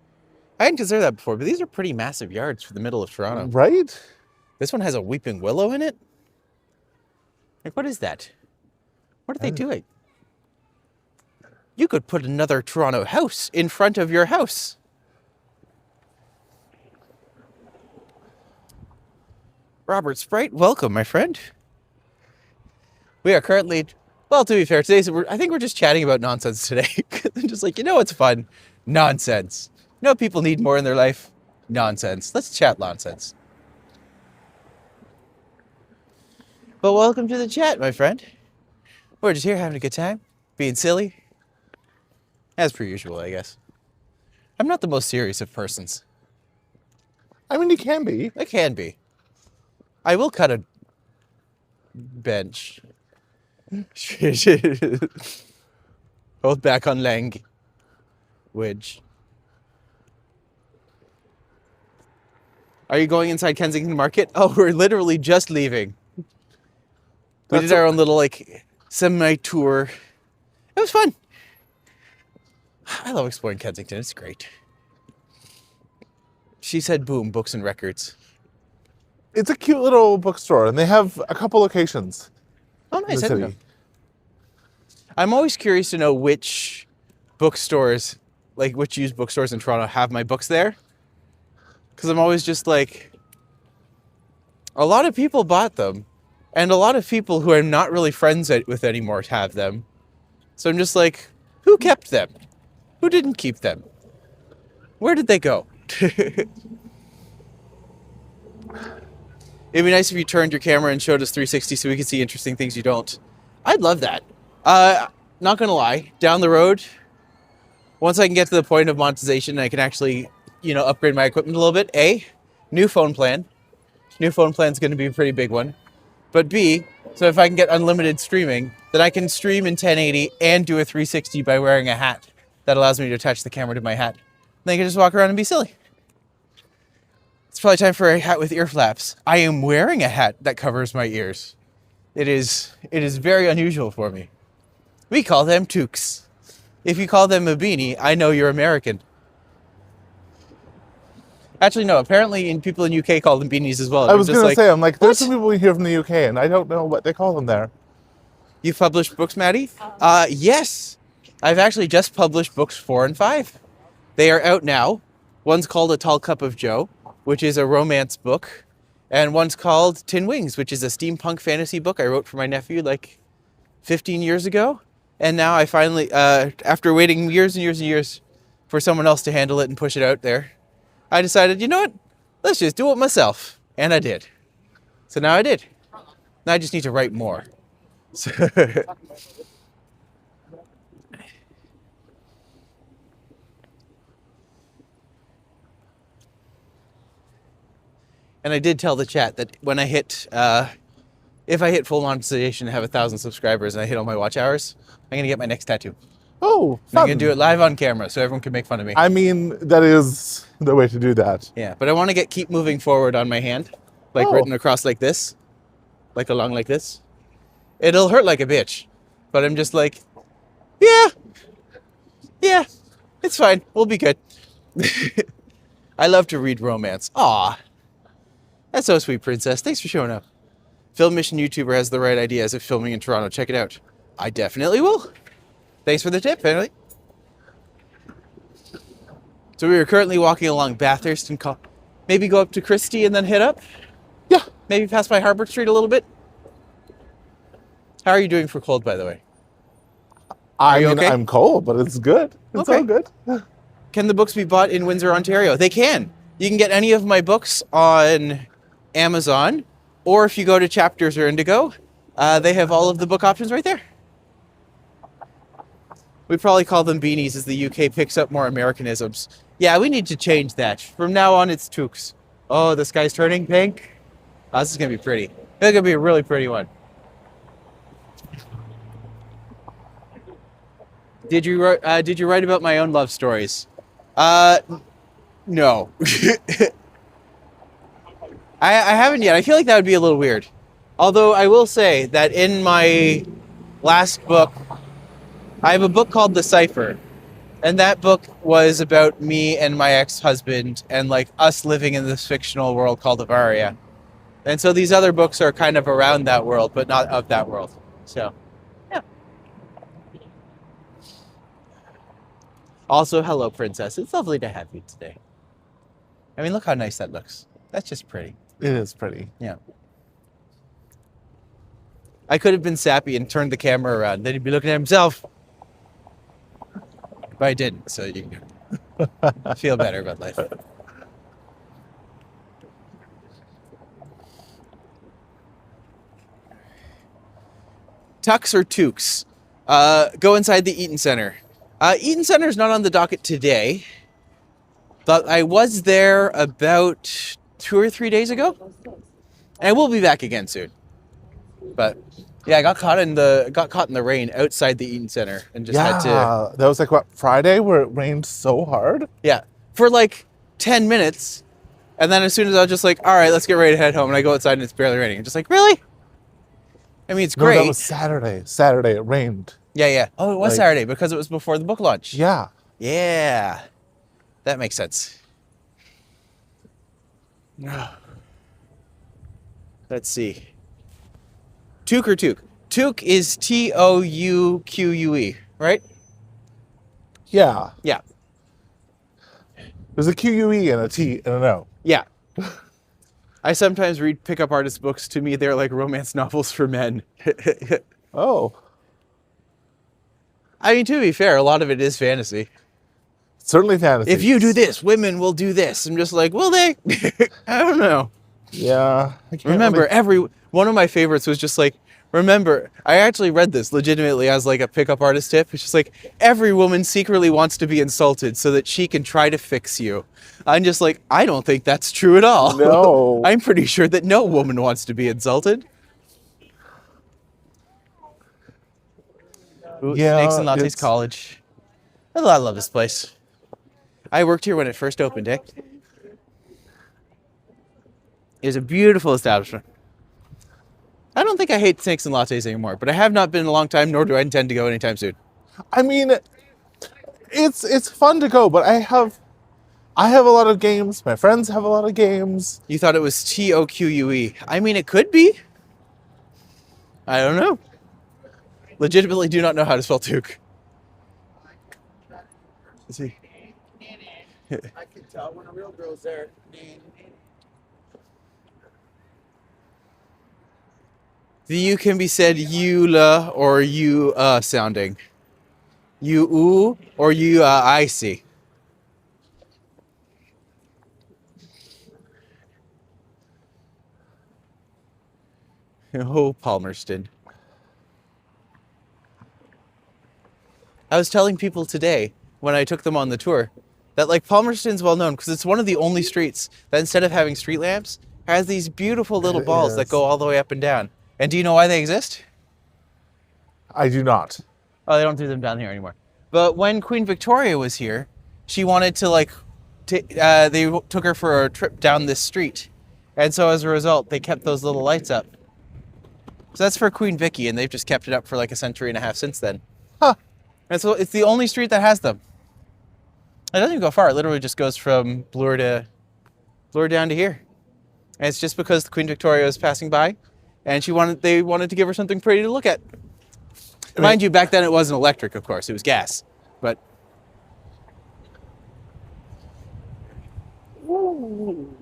A: I hadn't considered that before, but these are pretty massive yards for the middle of Toronto.
B: Right?
A: This one has a weeping willow in it? Like, what is that? What are they doing? You could put another Toronto house in front of your house. Robert Sprite, welcome, my friend. We are currently, well, to be fair, I think we're just chatting about nonsense today. Just like, you know what's fun? Nonsense. You know what people need more in their life? Nonsense. Let's chat nonsense. But welcome to the chat, my friend. We're just here having a good time, being silly. As per usual, I guess. I'm not the most serious of persons.
B: I mean, you can be.
A: I can be. I will cut a bench. Hold back on language. Are you going inside Kensington Market? Oh, we're literally just leaving. We did our own little, like, semi-tour. It was fun. I love exploring Kensington. It's great. She said, boom, books and records.
B: It's a cute little bookstore, and they have a couple locations.
A: Oh,
B: in
A: nice.
B: the
A: I didn't
B: city.
A: know. I'm always curious to know which bookstores, like which used bookstores in Toronto have my books there. Because I'm always just like, a lot of people bought them. And a lot of people who I'm not really friends with anymore have them. So I'm just like, who kept them? Who didn't keep them? Where did they go? It'd be nice if you turned your camera and showed us 360 so we could see interesting things you don't. I'd love that. Not gonna lie, down the road, once I can get to the point of monetization, I can actually, upgrade my equipment a little bit. A, new phone plan. New phone plan's gonna be a pretty big one. But B, so if I can get unlimited streaming, then I can stream in 1080 and do a 360 by wearing a hat that allows me to attach the camera to my hat. Then I can just walk around and be silly. It's probably time for a hat with ear flaps. I am wearing a hat that covers my ears. It is very unusual for me. We call them toques. If you call them a beanie, I know you're American. Actually, no. Apparently, people in UK call them beanies as well.
B: I was going to say, I'm like, there's
A: what?
B: some people here from the UK, and I don't know what they call them there.
A: You've published books, Matti? Yes. I've actually just published books 4 and 5. They are out now. One's called A Tall Cup of Joe, which is a romance book. And one's called Tin Wings, which is a steampunk fantasy book I wrote for my nephew like 15 years ago. And now I finally, after waiting years and years and years for someone else to handle it and push it out there, I decided, you know what? Let's just do it myself. And I did. So now I did. Now I just need to write more. So and I did tell the chat that when I hit, if I hit full monetization and have 1,000 subscribers and I hit all my watch hours, I'm going to get my next tattoo.
B: Oh,
A: And I'm
B: fun.
A: going to do it live on camera so everyone can make fun of me.
B: I mean, that is the way to do that.
A: Yeah, but I want to keep moving forward on my hand, like
B: Oh.
A: written across like this, like along like this. It'll hurt like a bitch, but I'm just like, yeah, it's fine. We'll be good. I love to read romance. Aw. That's so sweet, Princess. Thanks for showing up. Film Mission YouTuber has the right ideas of filming in Toronto. Check it out. I definitely will. Thanks for the tip, Henry. So we are currently walking along Bathurst and maybe go up to Christie and then hit up.
B: Yeah.
A: Maybe pass by Harbour Street a little bit. How are you doing for cold, by the way?
B: I mean,
A: okay?
B: I'm cold, but it's good. It's
A: Okay.
B: all good.
A: Can the books be bought in Windsor, Ontario? They can. You can get any of my books on Amazon, or if you go to Chapters or Indigo, they have all of the book options right there. We probably call them beanies as the UK picks up more Americanisms. Yeah, we need to change that. From now on, it's toques. Oh, the sky's turning pink. Oh, this is going to be pretty. It's going to be a really pretty one. Did you write about my own love stories? No. I haven't yet. I feel like that would be a little weird. Although I will say that in my last book, I have a book called The Cipher. And that book was about me and my ex-husband and like us living in this fictional world called Avaria. And so these other books are kind of around that world, but not of that world. So, yeah. Also, hello, Princess. It's lovely to have you today. I mean, look how nice that looks. That's just pretty.
B: It is pretty.
A: Yeah. I could have been sappy and turned the camera around. Then he'd be looking at himself. But I didn't, so you can feel better about life. Tucks or toques? Go inside the Eaton Centre. Eaton Centre is not on the docket today, but I was there about 2 or 3 days ago, and I will be back again soon. But yeah, I got caught in the rain outside the Eaton Centre and just had to.
B: That was like what, Friday, where it rained so hard.
A: Yeah, for like 10 minutes, and then as soon as I was just like, all right, let's get ready to head home, and I go outside and it's barely raining. I'm just like, really? I mean, it's great.
B: No, that was Saturday. Saturday, it rained.
A: Yeah. Oh, it was
B: Like-
A: Saturday because it was before the book launch.
B: Yeah.
A: Yeah, that makes sense. Let's see. Toque or toque? Toque is Touque, right?
B: Yeah.
A: Yeah.
B: There's a QUE and a T and an O.
A: Yeah. I sometimes read pickup artist books. To me, they're like romance novels for men.
B: Oh.
A: I mean, to be fair, a lot of it is fantasy.
B: Certainly fantasy.
A: If you do this, women will do this. I'm just like, will they? I don't know.
B: Yeah. I can't
A: Remember,
B: really-
A: one of my favorites was just like, remember, I actually read this legitimately as like a pickup artist tip. It's just like, every woman secretly wants to be insulted so that she can try to fix you. I'm just like, I don't think that's true at all.
B: No.
A: I'm pretty sure that no woman wants to be insulted. Ooh,
B: Yeah,
A: Snakes and Lattes
B: it's-
A: College. I love this place. I worked here when it first opened, Dick. It was a beautiful establishment. I don't think I hate Snakes and Lattes anymore, but I have not been in a long time, nor do I intend to go anytime soon.
B: I mean, it's fun to go, but I have a lot of games. My friends have a lot of games.
A: You thought it was Touque. I mean, it could be. I don't know. Legitimately do not know how to spell toque. Let's see.
C: I can tell when a real girl's there.
A: The U can be said you-la or you sounding. You-oo or you I see. Oh, Palmerston. I was telling people today when I took them on the tour that like Palmerston's well known because it's one of the only streets that instead of having street lamps has these beautiful little
B: It
A: balls that
B: is.
A: go all the way up and down. And do you know why they exist?
B: I do not.
A: Oh, they don't do them down here anymore. But when Queen Victoria was here, she wanted to like, they took her for a trip down this street. And so as a result, they kept those little lights up. So that's for Queen Vicky, and they've just kept it up for like a century and a half since then.
B: Huh.
A: And so it's the only street that has them. It doesn't even go far. It literally just goes from Bloor down to here. And it's just because the Queen Victoria was passing by, and they wanted to give her something pretty to look at. Mind you, back then it wasn't electric, of course. It was gas. But
B: Ooh,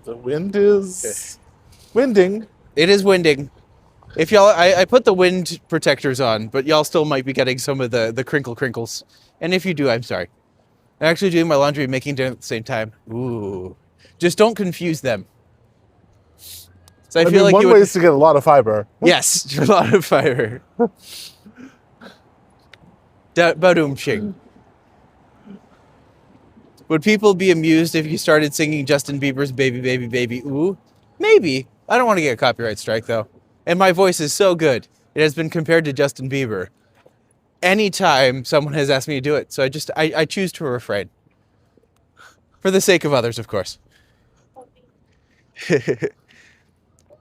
B: the wind is winding.
A: it is winding. If y'all, I put the wind protectors on, but y'all still might be getting some of the crinkles. And if you do, I'm sorry. I'm actually doing my laundry and making dinner at the same time. Ooh. Just don't confuse them. So I feel like
B: one way is to get a lot of fiber.
A: Yes, a lot of fiber. Ba-doom-ching. Would people be amused if you started singing Justin Bieber's Baby, Baby, Baby, Ooh? Maybe. I don't want to get a copyright strike, though. And my voice is so good. It has been compared to Justin Bieber. Anytime someone has asked me to do it. So I choose to refrain. For the sake of others, of course.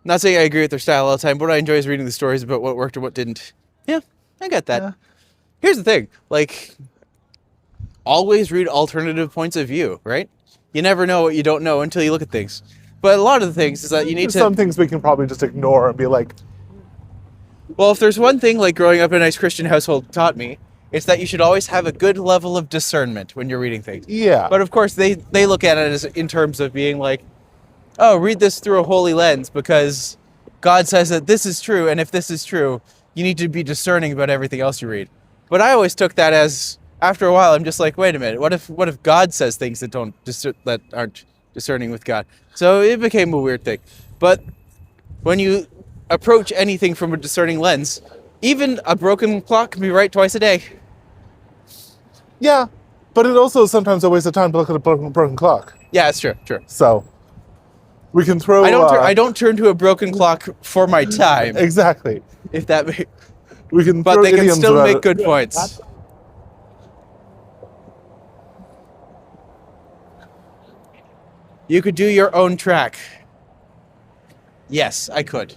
A: Not saying I agree with their style all the time, but what I enjoy is reading the stories about what worked and what didn't. Yeah, I got that.
B: Yeah.
A: Here's the thing, like, always read alternative points of view, right? You never know what you don't know until you look at things. But a lot of the things is that you need
B: There's
A: to...
B: some things we can probably just ignore and be like,
A: Well, if there's one thing like growing up in a nice Christian household taught me, it's that you should always have a good level of discernment when you're reading things.
B: yeah.
A: But of course, they look at it as in terms of being like, oh, read this through a holy lens because God says that this is true, and if this is true, you need to be discerning about everything else you read. But I always took that as, after a while, I'm just like, wait a minute, what if God says things that aren't discerning with God? So it became a weird thing. But when you approach anything from a discerning lens, even a broken clock can be right twice a day.
B: Yeah, but it also is sometimes a waste of time to look at a broken clock.
A: Yeah, it's true.
B: So we can throw.
A: I don't turn to a broken clock for my time.
B: Exactly.
A: If that makes...
B: We can.
A: But
B: throw
A: they can
B: idioms
A: still
B: about
A: make
B: it.
A: good points. You could do your own track. Yes, I could.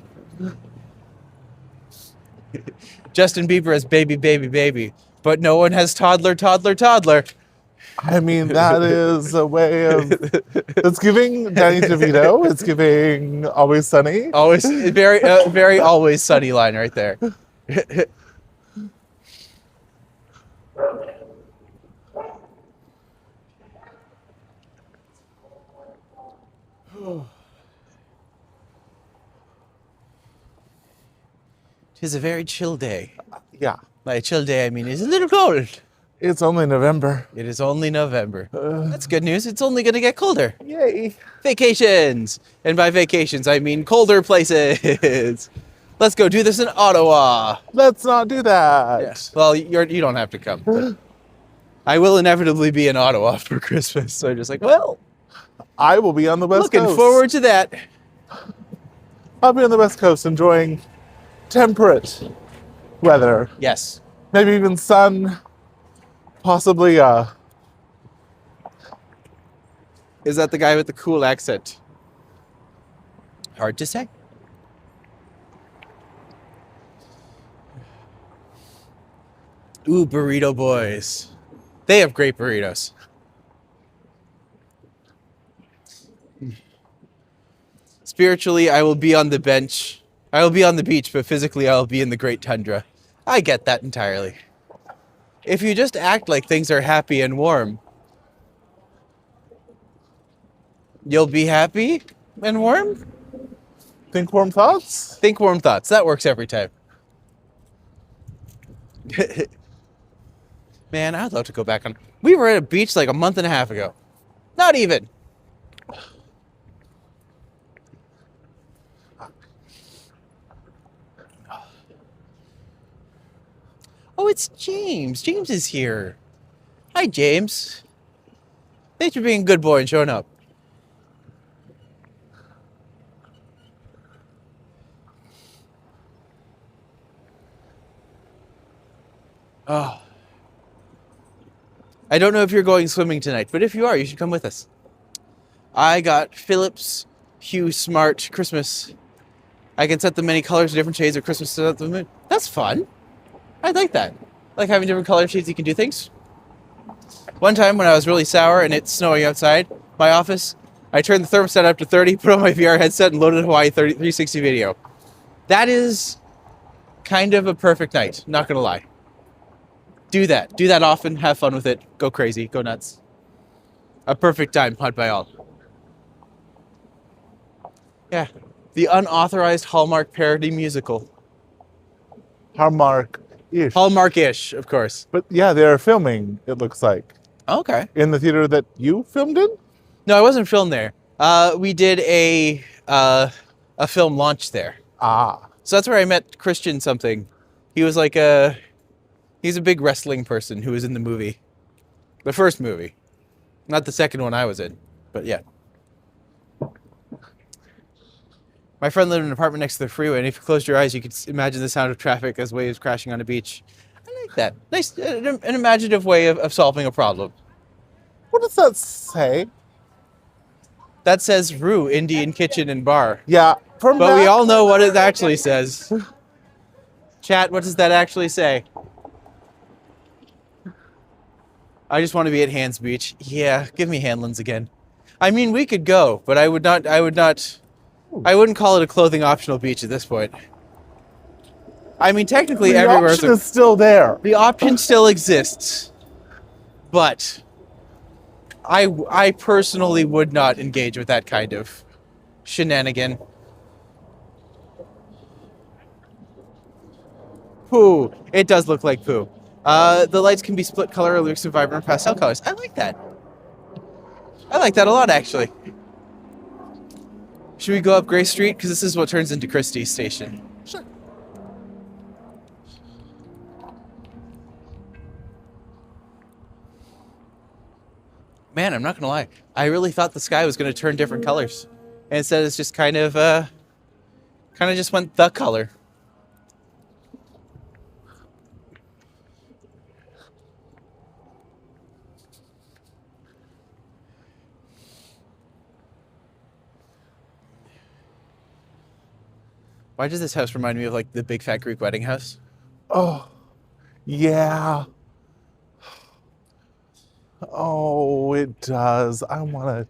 A: Justin Bieber has Baby, Baby, Baby, but no one has Toddler, Toddler, Toddler.
B: I mean, that is a way of. It's giving Danny DeVito. It's giving Always Sunny.
A: Always, very Always Sunny line right there. Tis a very chill day.
B: Yeah.
A: By a chill day, I mean it's a little cold.
B: It's only November.
A: It is only November. That's good news. It's only going to get colder.
B: Yay.
A: Vacations. And by vacations, I mean colder places. Let's go do this in Ottawa.
B: Let's not do that.
A: Yes. Well, you don't have to come. But I will inevitably be in Ottawa for Christmas. So I'm just like, well,
B: I will be on the West
A: looking
B: Coast.
A: forward to that.
B: I'll be on the West Coast enjoying temperate weather.
A: Yes.
B: Maybe even sun. Possibly,
A: Is that the guy with the cool accent? Hard to say. Ooh, burrito boys. They have great burritos. Spiritually, I will be on the bench. I will be on the beach, but physically, I will be in the great tundra. I get that entirely. If you just act like things are happy and warm, you'll be happy and warm?
B: think warm thoughts?
A: Think warm thoughts. That works every time. Man, I'd love to go back on. We were at a beach like a month and a half ago. Not even. Oh, it's James. James is here. Hi, James. Thanks for being a good boy and showing up. Oh. I don't know if you're going swimming tonight, but if you are, you should come with us. I got Philips Hue Smart Christmas. I can set the many colors and different shades of Christmas to the moon. That's fun. I like that. Like having different color shades you can do things. One time when I was really sour and it's snowing outside my office, I turned the thermostat up to 30, put on my VR headset, and loaded Hawaii 360 video. That is kind of a perfect night, not gonna lie. Do that. Do that often, have fun with it, go crazy, go nuts. A perfect time, hot by all. Yeah, the unauthorized Hallmark parody musical.
B: Hallmark-ish.
A: Hallmark-ish, of course.
B: But yeah, they're filming, it looks like.
A: Okay.
B: In the theater that you filmed in?
A: No, I wasn't filmed there. We did a film launch there.
B: Ah.
A: So that's where I met Christian something. He was like he's a big wrestling person who was in the movie. The first movie. Not the second one I was in, but yeah. My friend lived in an apartment next to the freeway, and if you closed your eyes, you could imagine the sound of traffic as waves crashing on a beach. I like that. Nice, an imaginative way of solving a problem.
B: What does that say?
A: That says Rue, Indian Kitchen and Bar.
B: Yeah.
A: But we all know what it actually says. Chat, what does that actually say? I just want to be at Hands Beach. Yeah, give me Hanlon's again. I mean, we could go, but I wouldn't call it a clothing optional beach at this point. I mean, technically everywhere.
B: The option is still there.
A: The option still exists. But I personally would not engage with that kind of shenanigan. Poo. It does look like poo. The lights can be split color or mix of vibrant pastel colors. I like that. I like that a lot, actually. Should we go up Gray Street? Because this is what turns into Christie's Station.
B: Sure.
A: Man, I'm not going to lie. I really thought the sky was going to turn different colors. And instead it's just kind of just went the color. Why does this house remind me of like the Big Fat Greek Wedding house?
B: Oh, yeah. Oh, it does. I want to.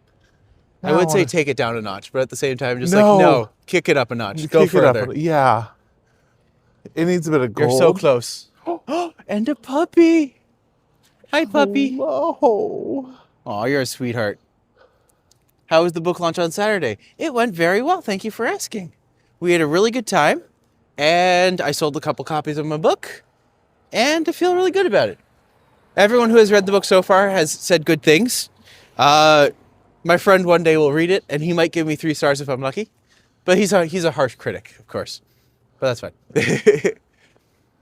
A: I would say take it down a notch, but at the same time, just
B: No.
A: like, no, kick it up a notch. Go
B: Kick it up.
A: further.
B: Yeah. It needs a bit of gold.
A: You're so close. And a puppy. Hi, puppy.
B: Hello.
A: Oh, you're a sweetheart. How was the book launch on Saturday? It went very well. Thank you for asking. We had a really good time, and I sold a couple copies of my book, and I feel really good about it. Everyone who has read the book so far has said good things. My friend one day will read it, and he might give me 3 stars if I'm lucky. But he's a harsh critic, of course. But that's fine.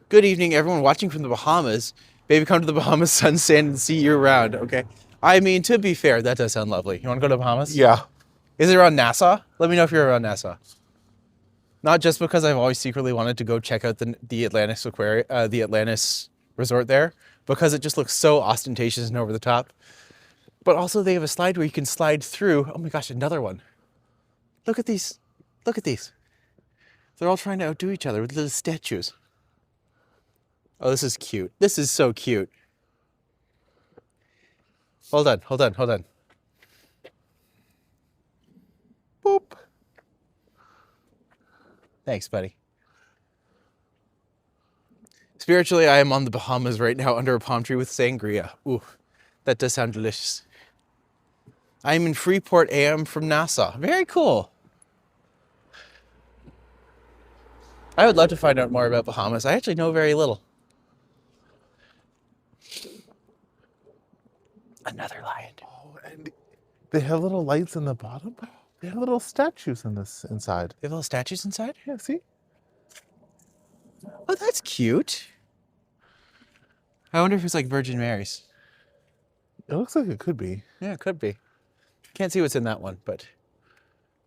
A: Good evening, everyone watching from the Bahamas. Baby, come to the Bahamas, sun, sand, and sea year-round, okay? I mean, to be fair, that does sound lovely. You want to go to the Bahamas?
B: Yeah.
A: Is it around Nassau? Let me know if you're around Nassau. Not just because I've always secretly wanted to go check out the Atlantis Aquarium, the Atlantis resort there, because it just looks so ostentatious and over the top. But also they have a slide where you can slide through. Oh my gosh, another one. Look at these. Look at these. They're all trying to outdo each other with little statues. Oh, this is cute. This is so cute. Hold on, hold on, hold on. Boop. Thanks, buddy. Spiritually, I am on the Bahamas right now under a palm tree with sangria. Ooh, that does sound delicious. I am in Freeport, AM from Nassau. Very cool. I would love to find out more about Bahamas. I actually know very little. Another lion.
B: Oh, and they have little lights in the bottom. They have little statues in this inside.
A: They have little statues inside?
B: Yeah, see?
A: Oh, that's cute. I wonder if it's like Virgin Mary's.
B: It looks like it could be.
A: Yeah, it could be. Can't see what's in that one, but...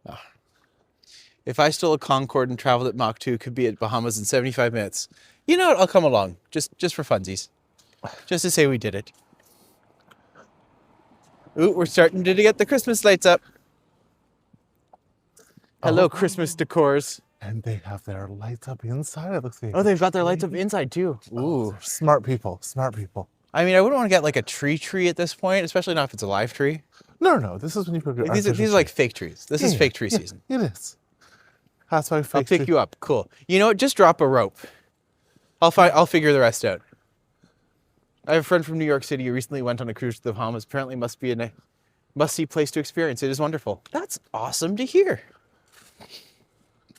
A: Oh. If I stole a Concorde and traveled at Mach 2, could be at Bahamas in 75 minutes. You know what? I'll come along. Just for funsies. Just to say we did it. Ooh, we're starting to get the Christmas lights up. Hello, Christmas decors.
B: And they have their lights up inside. It looks like
A: Oh, they've got their lights up inside too. Ooh.
B: Smart people. Smart people.
A: I mean, I wouldn't want to get like a tree at this point, especially not if it's a live tree.
B: No. This is when you put your
A: These are like fake trees. This is fake tree season.
B: It is. That's why fake
A: I'll pick you up. Cool. You know what? Just drop a rope. I'll figure the rest out. I have a friend from New York City who recently went on a cruise to the Bahamas. Apparently must be a must-see place to experience. It is wonderful. That's awesome to hear.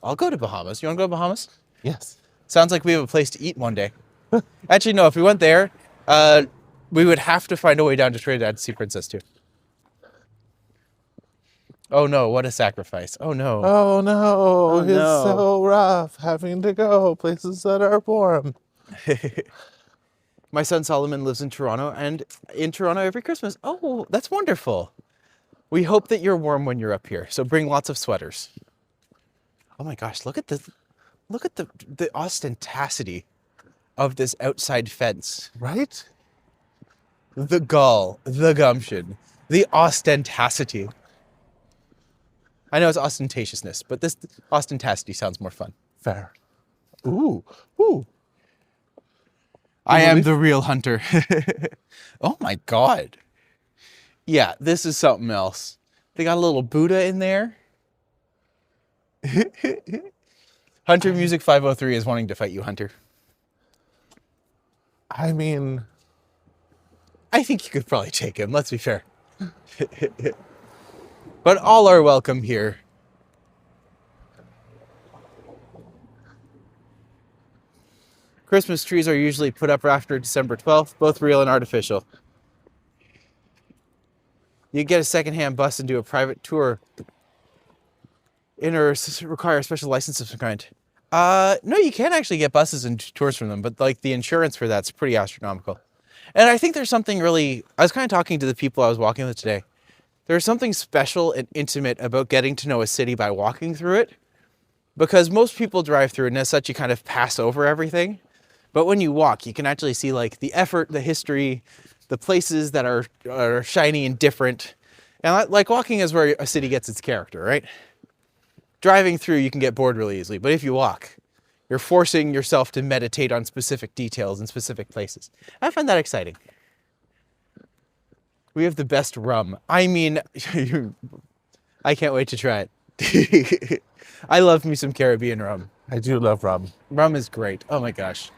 A: I'll go to Bahamas. You want to go to Bahamas?
B: Yes.
A: Sounds like we have a place to eat one day. Actually, no. If we went there, we would have to find a way down to Trinidad to see Princess too. Oh no, what a sacrifice. Oh no.
B: Oh no, it's
A: no.
B: so rough having to go places that are warm.
A: My son Solomon lives in Toronto, and in Toronto every Christmas. Oh, that's wonderful. We hope that you're warm when you're up here, so bring lots of sweaters. Oh my gosh, look at the ostentatity of this outside fence.
B: Right?
A: The gall, the gumption, the ostentatity. I know it's ostentatiousness, but this ostentatity sounds more fun.
B: Fair. Ooh. Ooh.
A: I am the real hunter. Oh my God. Yeah, this is something else. They got a little Buddha in there. Hunter Music 503 is wanting to fight you, Hunter.
B: I mean,
A: I think you could probably take him, let's be fair. But all are welcome here. Christmas trees are usually put up after December 12th, both real and artificial. You get a secondhand bus and do a private tour. Require a special license of some kind. No, you can actually get buses and tours from them, but like the insurance for that's pretty astronomical. And I think there's something really, I was kind of talking to the people I was walking with today. There's something special and intimate about getting to know a city by walking through it, because most people drive through it and as such you kind of pass over everything. But when you walk, you can actually see like the effort, the history, the places that are shiny and different. And like walking is where a city gets its character, right? Driving through, you can get bored really easily. But if you walk, you're forcing yourself to meditate on specific details in specific places. I find that exciting. We have the best rum. I mean, I can't wait to try it. I love me some Caribbean rum.
B: I do love rum.
A: Rum is great. Oh my gosh.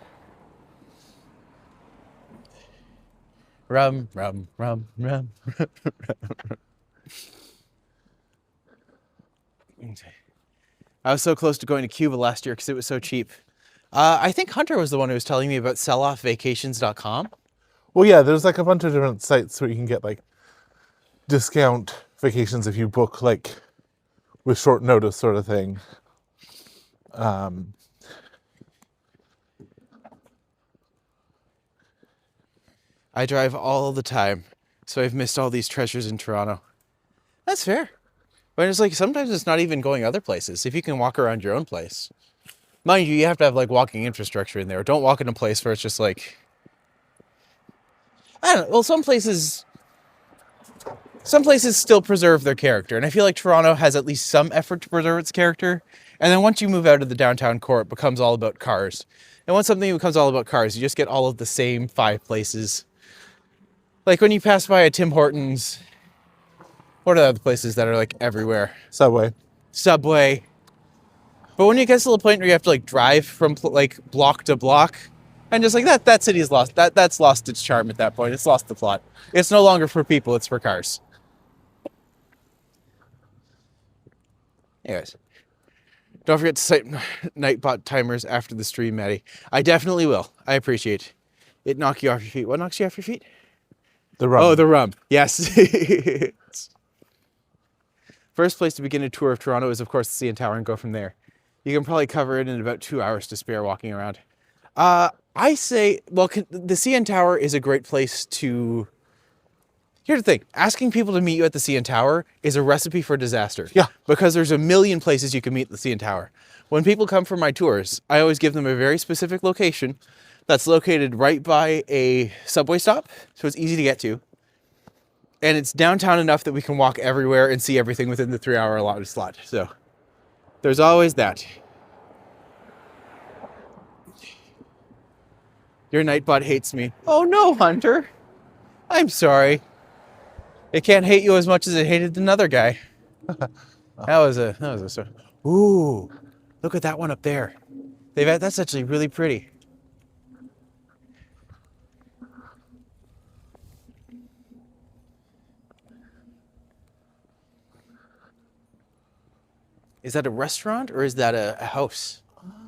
A: Rum. I was so close to going to Cuba last year because it was so cheap. I think Hunter was the one who was telling me about selloffvacations.com.
B: Well, yeah, there's like a bunch of different sites where you can get like discount vacations if you book like with short notice sort of thing.
A: I drive all the time, so I've missed all these treasures in Toronto. That's fair. But it's like sometimes it's not even going other places. If you can walk around your own place. Mind you, you have to have like walking infrastructure in there. Don't walk in a place where it's just like, I don't know. Well, some places still preserve their character. And I feel like Toronto has at least some effort to preserve its character. And then once you move out of the downtown core, it becomes all about cars. And once something becomes all about cars, you just get all of the same 5 places. Like when you pass by a Tim Hortons, what are the other places that are like everywhere?
B: Subway.
A: But when you get to the point where you have to like drive from like block to block, and just like that city is lost. That's lost its charm at that point. It's lost the plot. It's no longer for people, it's for cars. Anyways. Don't forget to set Nightbot timers after the stream, Matty. I definitely will. I appreciate it. Knock you off your feet. What knocks you off your feet?
B: The rum.
A: Oh, the rum. Yes. First place to begin a tour of Toronto is, of course, the CN Tower and go from there. You can probably cover it in about 2 hours to spare walking around. I say, well, the CN Tower is a great place to... Here's the thing. Asking people to meet you at the CN Tower is a recipe for disaster.
B: Yeah.
A: Because there's a million places you can meet at the CN Tower. When people come for my tours, I always give them a very specific location that's located right by a subway stop, so it's easy to get to. And it's downtown enough that we can walk everywhere and see everything within the 3-hour allotted slot. So there's always that. Your Nightbot hates me. Oh no, Hunter. I'm sorry. It can't hate you as much as it hated another guy. Ooh, look at that one up there. That's actually really pretty. Is that a restaurant or is that a house?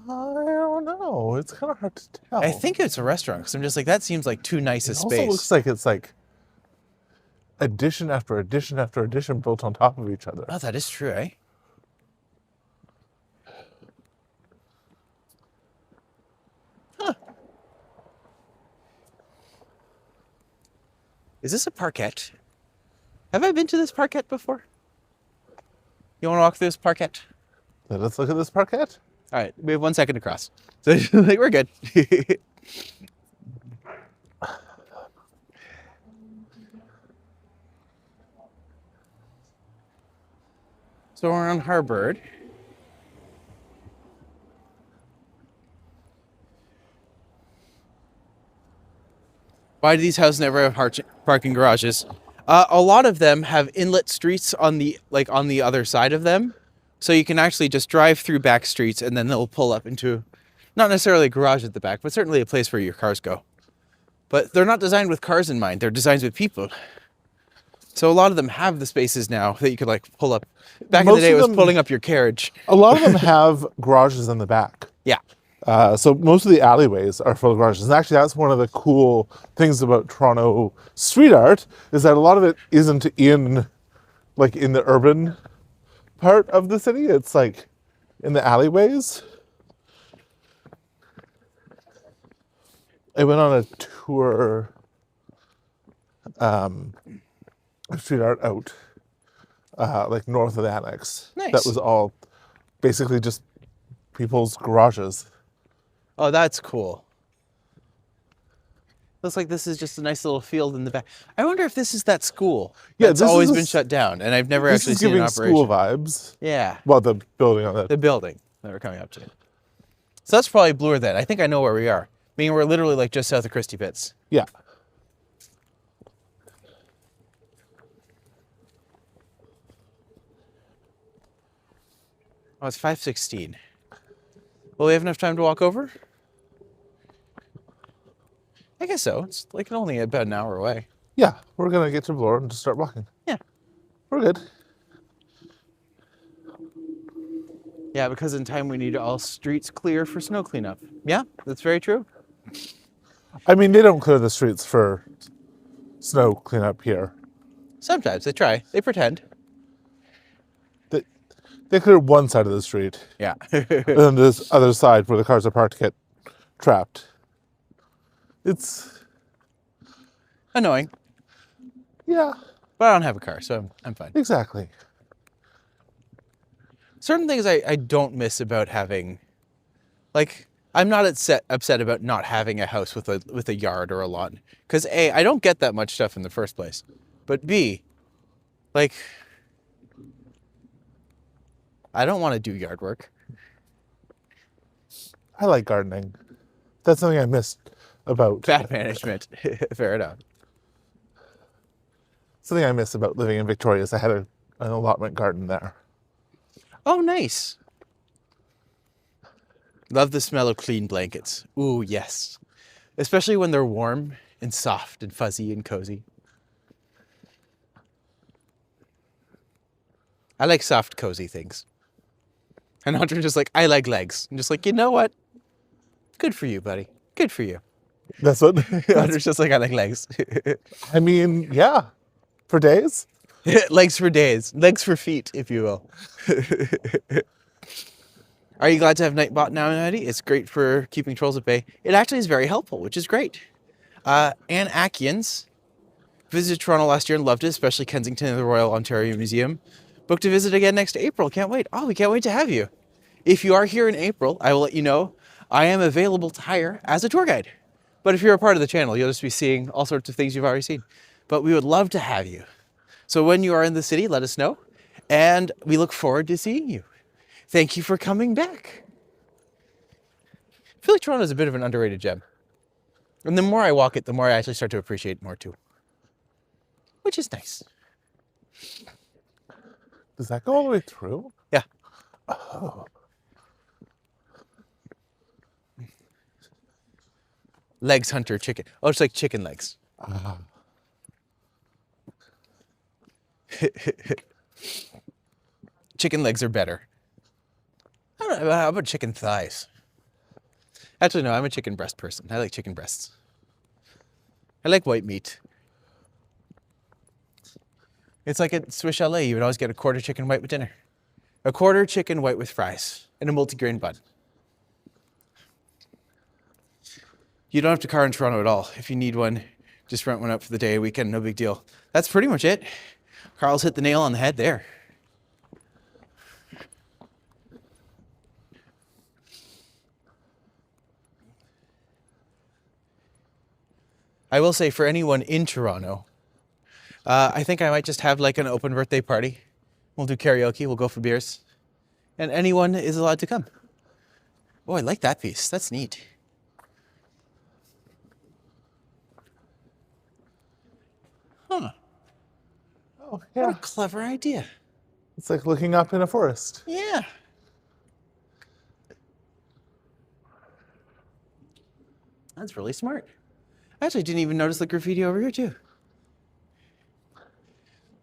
B: I don't know. It's kind of hard to tell.
A: I think it's a restaurant because I'm just like, that seems like too nice a
B: it
A: space.
B: also looks like it's like addition after addition after addition built on top of each other.
A: Oh, that is true, eh? Huh. Is this a parquet? Have I been to this parquet before? You want to walk through this parquet?
B: Let us look at this parquet.
A: All right, we have 1 second to cross. So like, we're good. So we're on Harvard. Why do these houses never have parking garages? A lot of them have inlet streets on the other side of them. So you can actually just drive through back streets and then they'll pull up into, not necessarily a garage at the back, but certainly a place where your cars go. But they're not designed with cars in mind. They're designed with people. So a lot of them have the spaces now that you could like pull up. Back in the day, it was pulling up your carriage.
B: A lot of them have garages in the back.
A: Yeah.
B: So most of the alleyways are full of garages. And actually, that's one of the cool things about Toronto street art is that a lot of it isn't in the urban part of the city. It's like in the alleyways. I went on a tour of street art out like north of the Annex.
A: Nice.
B: That was all basically just people's garages.
A: Oh, that's cool. Looks like this is just a nice little field in the back. I wonder if this is that school.
B: Yeah,
A: it's always been shut down, and I've never actually seen an operation.
B: This is giving school vibes.
A: Yeah.
B: Well, the building on that.
A: The building that we're coming up to. So that's probably Bloor then. I think I know where we are. Meaning we're literally like just south of Christie Pitts.
B: Yeah.
A: Oh, it's 5:16. Will we have enough time to walk over? I guess so. It's like only about an hour away.
B: Yeah, we're going to get to Bloor and just start walking.
A: Yeah.
B: We're good.
A: Yeah, because in time we need all streets clear for snow cleanup. Yeah, that's very true.
B: I mean, they don't clear the streets for snow cleanup here.
A: Sometimes they try. They pretend.
B: They clear one side of the street.
A: Yeah.
B: And then this other side where the cars are parked get trapped. It's
A: annoying.
B: Yeah.
A: But I don't have a car, so I'm fine.
B: Exactly.
A: Certain things I don't miss about having, like, I'm not upset about not having a house with a yard or a lawn. Because A, I don't get that much stuff in the first place. But B, like, I don't want to do yard work.
B: I like gardening. That's something I missed about.
A: Bad management. Fair enough.
B: Something I miss about living in Victoria is I had an allotment garden there.
A: Oh, nice. Love the smell of clean blankets. Ooh, yes. Especially when they're warm and soft and fuzzy and cozy. I like soft, cozy things. And Hunter's just like, I like legs. I'm just like, you know what? Good for you, buddy. Good for you.
B: That's what.
A: Hunter's just like, I like legs.
B: I mean, yeah. For days?
A: Legs for days. Legs for feet, if you will. Are you glad to have Nightbot now, Matti? It's great for keeping trolls at bay. It actually is very helpful, which is great. Anne Atkins visited Toronto last year and loved it, especially Kensington and the Royal Ontario Museum. Booked to visit again next April. Can't wait. Oh, we can't wait to have you. If you are here in April, I will let you know I am available to hire as a tour guide. But if you're a part of the channel, you'll just be seeing all sorts of things you've already seen. But we would love to have you. So when you are in the city, let us know. And we look forward to seeing you. Thank you for coming back. I feel like Toronto is a bit of an underrated gem. And the more I walk it, the more I actually start to appreciate it more too. Which is nice.
B: Does that go all the way through?
A: Yeah.
B: Oh.
A: Legs hunter chicken. Oh, it's like chicken legs. Chicken legs are better. I don't know, how about chicken thighs? Actually, no, I'm a chicken breast person. I like chicken breasts. I like white meat. It's like at Swiss Chalet, you would always get a quarter chicken white with dinner. A quarter chicken white with fries and a multigrain bun. You don't have to car in Toronto at all. If you need one, just rent one up for the day, weekend, no big deal. That's pretty much it. Carl's hit the nail on the head there. I will say for anyone in Toronto, I think I might just have like an open birthday party. We'll do karaoke, we'll go for beers. And anyone is allowed to come. Oh, I like that piece. That's neat. Huh.
B: Oh,
A: What
B: yeah.
A: a clever idea.
B: It's like looking up in a forest.
A: Yeah. That's really smart. I actually didn't even notice the graffiti over here too.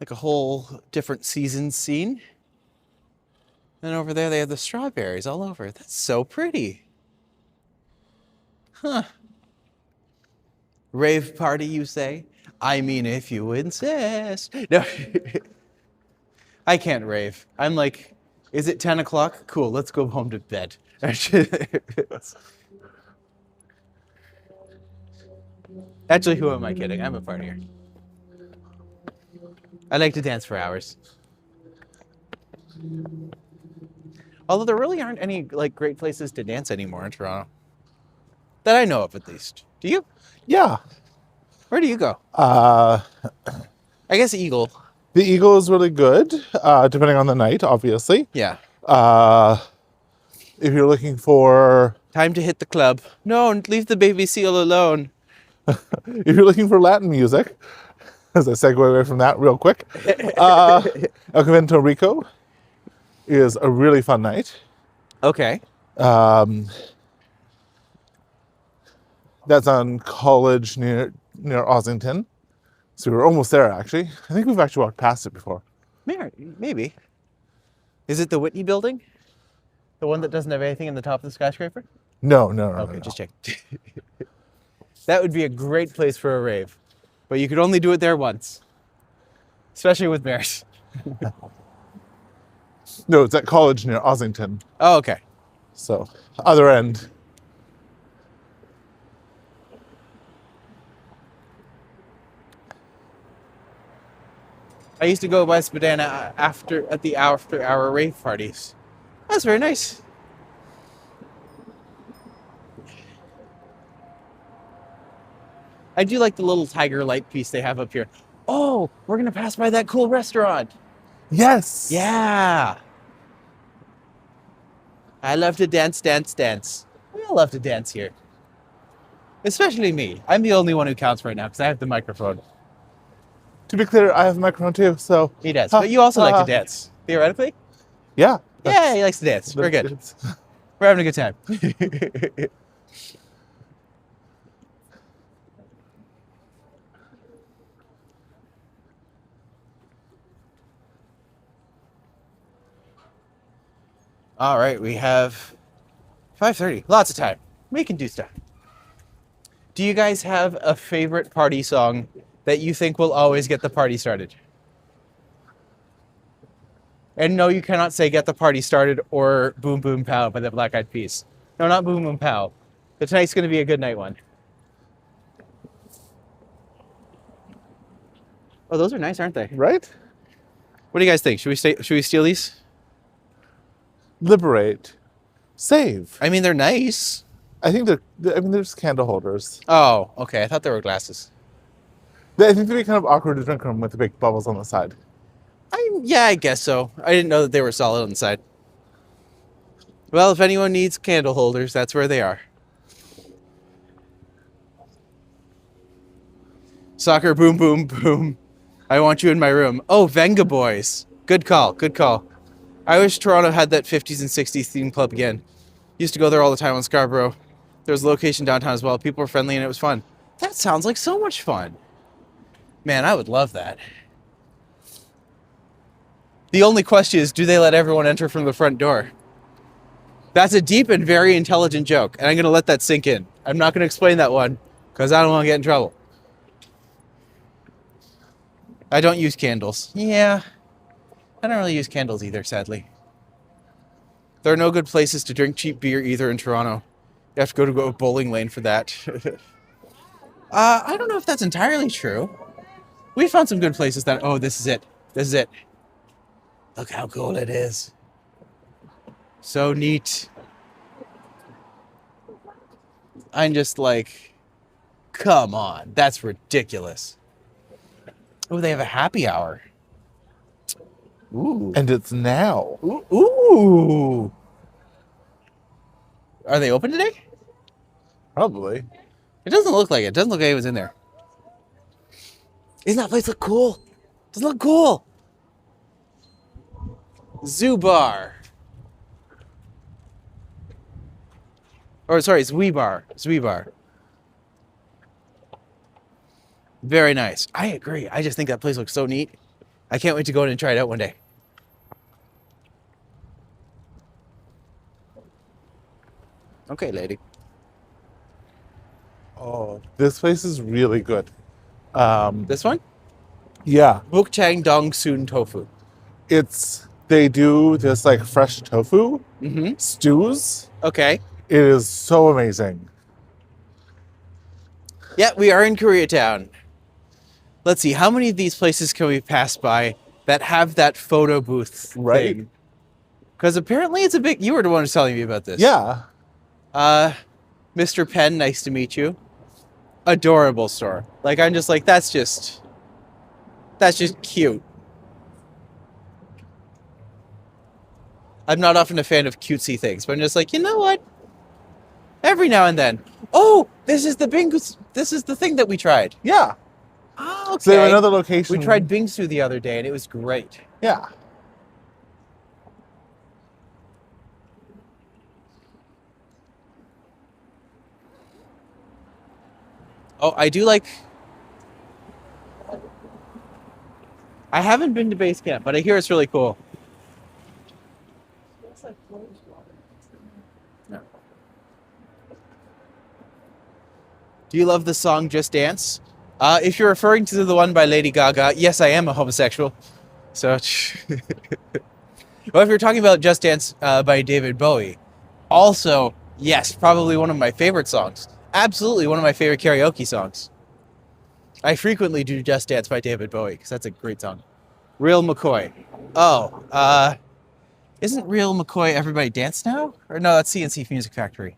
A: Like a whole different season scene. And over there they have the strawberries all over. That's so pretty. Huh. Rave party, you say? I mean, if you insist. No. I can't rave. I'm like, is it 10 o'clock? Cool, let's go home to bed. Actually, who am I kidding? I'm a partier. I like to dance for hours. Although there really aren't any like great places to dance anymore in Toronto. That I know of, at least. Do you?
B: Yeah.
A: Where do you go?
B: Uh,
A: I guess Eagle.
B: the Eagle is really good, depending on the night, obviously.
A: Yeah.
B: If you're looking for
A: Time to hit the club. No, leave the baby seal alone.
B: if you're looking for Latin music, as I segue away from that real quick, El Convento Rico is a really fun night.
A: Okay.
B: That's on College near Ossington. So we're almost there, actually. I think we've actually walked past it before.
A: Maybe. Is it the Whitney building? The one that doesn't have anything in the top of the skyscraper?
B: No.
A: Okay, just check. That would be a great place for a rave. But you could only do it there once. Especially with bears.
B: No, it's at College near Ossington.
A: Oh, okay.
B: So, other end.
A: I used to go by Spadina at the after hour rave parties. That's very nice. I do like the little tiger light piece they have up here. Oh, we're gonna pass by that cool restaurant.
B: Yes!
A: Yeah. I love to dance. We all love to dance here. Especially me. I'm the only one who counts right now because I have the microphone.
B: To be clear, I have a microphone too, so...
A: He does. But you also like to dance, theoretically?
B: Yeah.
A: Yeah, he likes to dance. We're good. We're having a good time. All right, we have 5:30. Lots of time. We can do stuff. Do you guys have a favorite party song that you think will always get the party started? And no, you cannot say Get the Party Started or Boom Boom Pow by the Black Eyed Peas. No, not Boom Boom Pow. But tonight's going to be a good night one. Oh, those are nice, aren't they?
B: Right?
A: What do you guys think? Should we steal these?
B: Liberate. Save.
A: I mean, they're nice.
B: I think they're just candle holders.
A: Oh, okay. I thought they were glasses.
B: I think they'd be kind of awkward to drink them with the big bubbles on the side.
A: Yeah, I guess so. I didn't know that they were solid on the side. Well, if anyone needs candle holders, that's where they are. Soccer, boom, boom, boom. I want you in my room. Oh, Venga Boys. Good call. Good call. I wish Toronto had that 50s and 60s theme club again. Used to go there all the time on Scarborough. There was a location downtown as well. People were friendly and it was fun. That sounds like so much fun. Man, I would love that. The only question is, do they let everyone enter from the front door? That's a deep and very intelligent joke, and I'm going to let that sink in. I'm not going to explain that one, because I don't want to get in trouble. I don't use candles. Yeah, I don't really use candles either, sadly. There are no good places to drink cheap beer either in Toronto. You have to go to a bowling lane for that. I don't know if that's entirely true. We found some good places that... Oh, this is it. This is it. Look how cool it is. So neat. I'm just like, come on. That's ridiculous. Oh, they have a happy hour. Ooh.
B: And it's now.
A: Ooh. Are they open today?
B: Probably.
A: It doesn't look like it. It doesn't look like it was in there. Isn't that place look cool? Doesn't it look cool? Zoo Bar. Or sorry, Zwi Bar. Zwi Bar. Very nice. I agree. I just think that place looks so neat. I can't wait to go in and try it out one day. Okay, lady.
B: Oh, this place is really good.
A: This one?
B: Yeah,
A: Buk Chang Dong Soon Tofu.
B: they do this like fresh tofu
A: Mm-hmm.
B: stews.
A: Okay.
B: It is so amazing.
A: Yeah, we are in Koreatown. Let's see, how many of these places can we pass by that have that photo booth
B: Right.
A: thing? Because apparently it's a big... You were the one who's telling me about this.
B: Yeah.
A: Mr. Penn, nice to meet you. Adorable store. Like, I'm just like, that's just cute. I'm not often a fan of cutesy things, but I'm just like, you know what? Every now and then. Oh, this is the thing that we tried.
B: Yeah.
A: Oh, okay.
B: So they have another location.
A: We tried bingsu the other day, and it was great.
B: Yeah.
A: Oh, I do like... I haven't been to base camp, but I hear it's really cool. No. Do you love the song Just Dance? If you're referring to the one by Lady Gaga, yes, I am a homosexual. So, well, if you're talking about Just Dance by David Bowie, also, yes, probably one of my favorite songs. Absolutely one of my favorite karaoke songs. I frequently do Just Dance by David Bowie, because that's a great song. Real McCoy. Oh, isn't Real McCoy Everybody Dance Now? Or no, that's CNC Music Factory.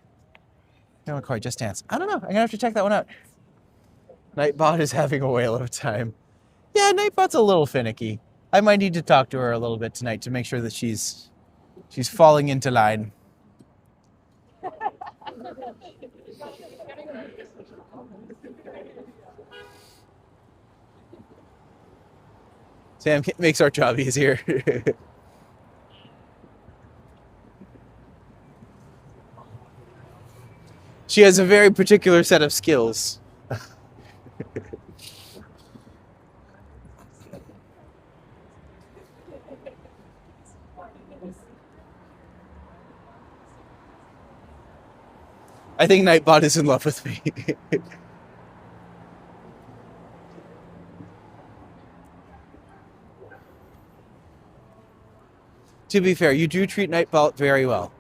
A: Real McCoy, Just Dance. I don't know. I'm going to have to check that one out. Nightbot is having a whale of a time. Yeah, Nightbot's a little finicky. I might need to talk to her a little bit tonight to make sure that she's falling into line. Sam makes our job easier. She has a very particular set of skills. I think Nightbot is in love with me. To be fair, you do treat Nightbot very well.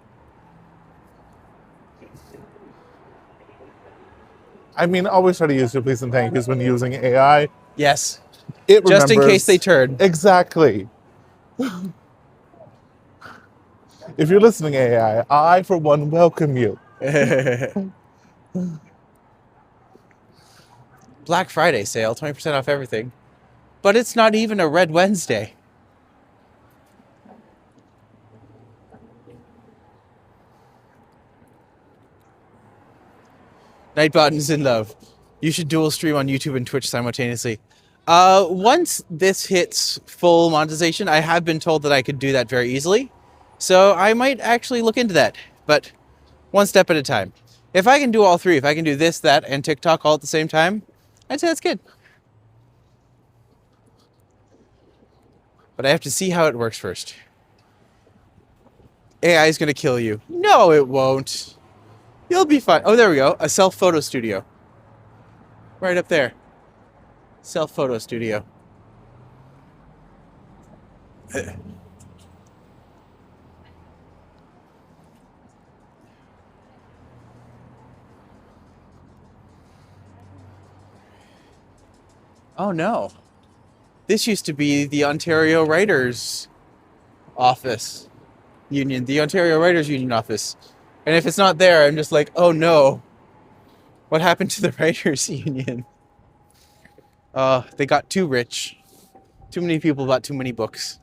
B: I mean, always try to use your please and thank yous when using AI.
A: Yes.
B: It
A: Just in
B: remembers-
A: case they turn.
B: Exactly. If you're listening, AI, I, for one, welcome you.
A: Black Friday sale, 20% off everything. But it's not even a Red Wednesday. Nightbot is in love. You should dual stream on YouTube and Twitch simultaneously. Once this hits full monetization, I have been told that I could do that very easily. So I might actually look into that, but one step at a time. If I can do all three, if I can do this, that, and TikTok all at the same time, I'd say that's good. But I have to see how it works first. AI is going to kill you. No, it won't. You'll be fine. Oh, there we go. A self-photo studio. Right up there. Self-photo studio. Oh, no. This used to be the Ontario Writers Office Union, the Ontario Writers Union office. And if it's not there, I'm just like, oh no. What happened to the Writers Union? They got too rich. Too many people bought too many books.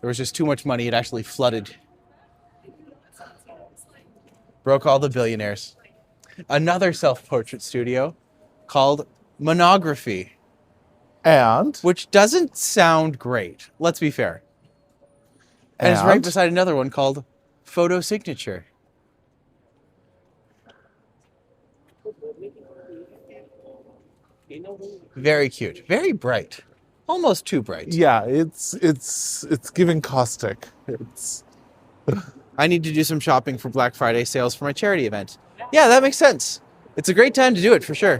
A: There was just too much money. It actually flooded. Broke all the billionaires. Another self-portrait studio called Monography.
B: And
A: Which doesn't sound great. Let's be fair. And it's right beside another one called Photo Signature. Very cute. Very bright. Almost too bright.
B: yeah, it's giving caustic.
A: I need to do some shopping for Black Friday sales for my charity event. Yeah, that makes sense. It's a great time to do it for sure.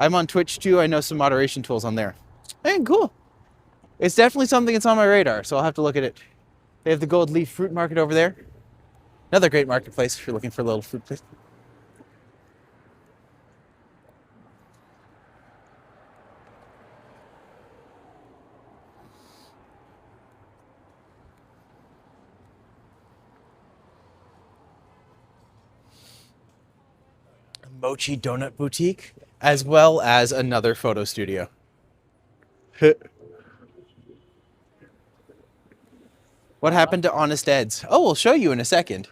A: I'm on Twitch too. I know some moderation tools on there. Hey, cool. It's definitely something that's on my radar, so I'll have to look at it. They have the Gold Leaf Fruit Market over there. Another great marketplace if you're looking for a little fruit place. Mochi Donut Boutique, as well as another photo studio. What happened to Honest Ed's? Oh, we'll show you in a second.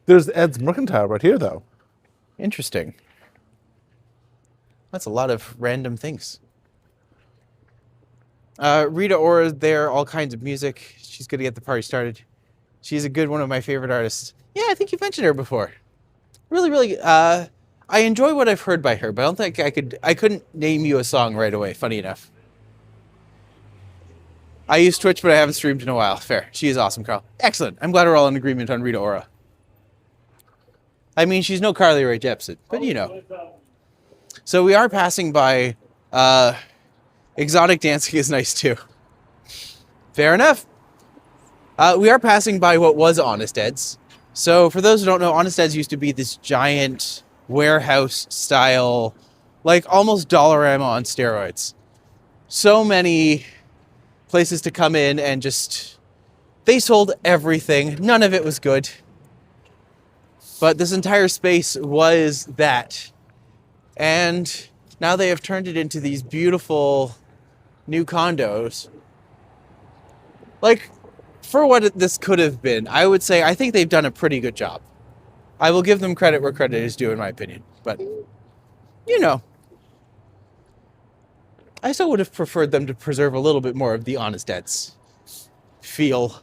B: There's Ed's Mercantile right here, though.
A: Interesting. That's a lot of random things. Rita Ora there, all kinds of music. She's going to get the party started. She's a good one of my favorite artists. Yeah, I think you've mentioned her before. Really, I enjoy what I've heard by her, but I don't think I couldn't name you a song right away, funny enough. I use Twitch, but I haven't streamed in a while. Fair. She is awesome, Carl. Excellent. I'm glad we're all in agreement on Rita Ora. I mean, she's no Carly Rae Jepsen, but you know. So we are passing by, exotic dancing is nice too. Fair enough. We are passing by what was Honest Ed's. So for those who don't know, Honest Ed's used to be this giant warehouse style, like almost Dollarama on steroids. So many places to come in and just, they sold everything. None of it was good. But this entire space was that. And now they have turned it into these beautiful new condos. Like, for what this could have been, I would say I think they've done a pretty good job. I will give them credit where credit is due, in my opinion. But, you know, I still would have preferred them to preserve a little bit more of the Honest Ed's feel.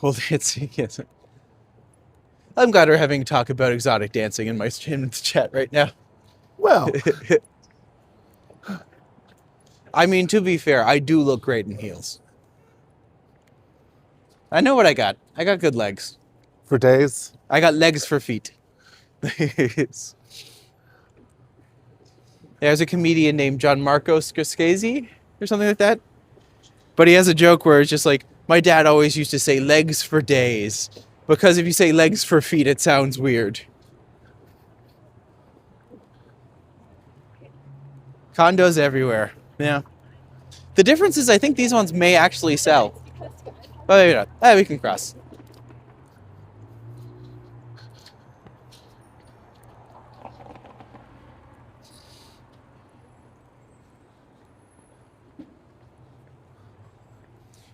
A: Well, dancing, yes. I'm glad we're having a talk about exotic dancing in my stream in the chat right now.
B: Well,
A: I mean, to be fair, I do look great in heels. I know what I got. I got good legs.
B: for days.
A: I got legs for feet. There's a comedian named Gianmarco Scorsese or something like that. But he has a joke where it's just like, my dad always used to say legs for days. Because if you say legs for feet, it sounds weird. Condos everywhere. Yeah. The difference is I think these ones may actually sell. But maybe not. We can cross.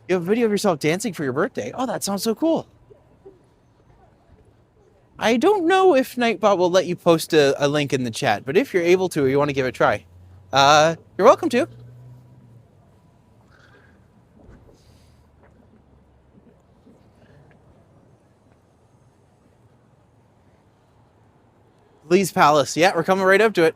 A: You have a video of yourself dancing for your birthday? Oh, that sounds so cool. I don't know if Nightbot will let you post a link in the chat, but if you're able to or you want to give it a try, you're welcome to. Lee's Palace. Yeah, we're coming right up to it.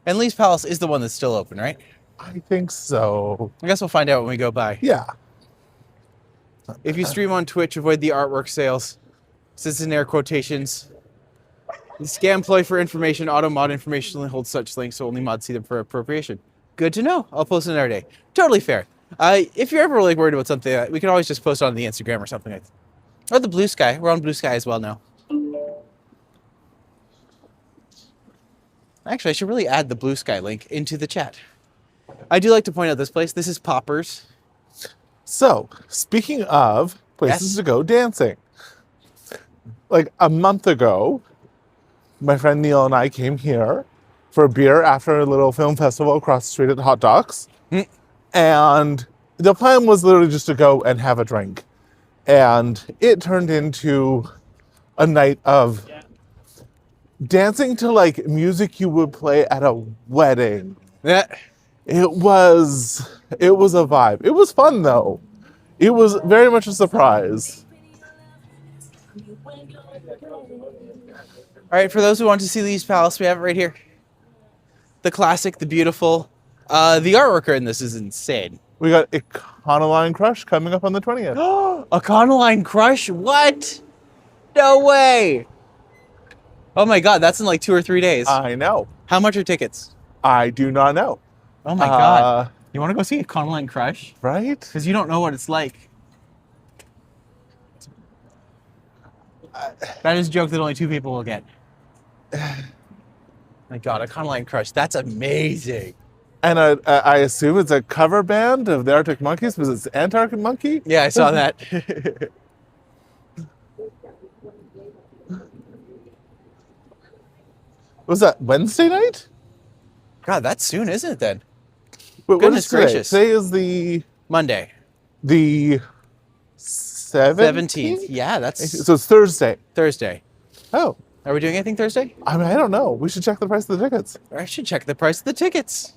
A: And Lee's Palace is the one that's still open, right?
B: I think so.
A: I guess we'll find out when we go by.
B: Yeah.
A: If you stream on Twitch, avoid the artwork sales. This is in air quotations. The scam ploy for information. Auto mod information only holds such links, so only mods see them for appropriation. Good to know. I'll post it another day. Totally fair. If you're ever really worried about something, we can always just post it on the Instagram or something like that. Or the Blue Sky. We're on Blue Sky as well now. Actually, I should really add the Blue Sky link into the chat. I do like to point out this place. This is Poppers.
B: So, speaking of places to go dancing, like a month ago, my friend Neil and I came here for a beer after a little film festival across the street at Hot Docs. And the plan was literally just to go and have a drink. And it turned into a night of dancing to like music you would play at a wedding.
A: Yeah.
B: It was a vibe. It was fun though. It was very much a surprise.
A: All right, for those who want to see Lee's Palace, we have it right here. The classic, the beautiful. The artwork in this is insane.
B: We got Econoline Crush coming up on the 20th.
A: A Econoline Crush? What? No way. Oh my God, that's in like 2 or 3 days.
B: I know.
A: How much are tickets?
B: I do not know.
A: Oh my God. You want to go see Econoline Crush?
B: Right?
A: Because you don't know what it's like. That is a joke that only 2 people will get. My God, Econoline Crush. That's amazing.
B: And I assume it's a cover band of the Arctic Monkeys because it's Antarctic Monkey?
A: Yeah, I saw that.
B: Was that Wednesday night?
A: God, that's soon, isn't it then?
B: Wait,
A: Goodness
B: what is today?
A: gracious.
B: Today is the
A: Monday.
B: 17th?
A: Yeah, that's
B: So it's Thursday.
A: Thursday.
B: Oh.
A: Are we doing anything Thursday?
B: I mean, I don't know. We should check the price of the tickets.
A: I should check the price of the tickets.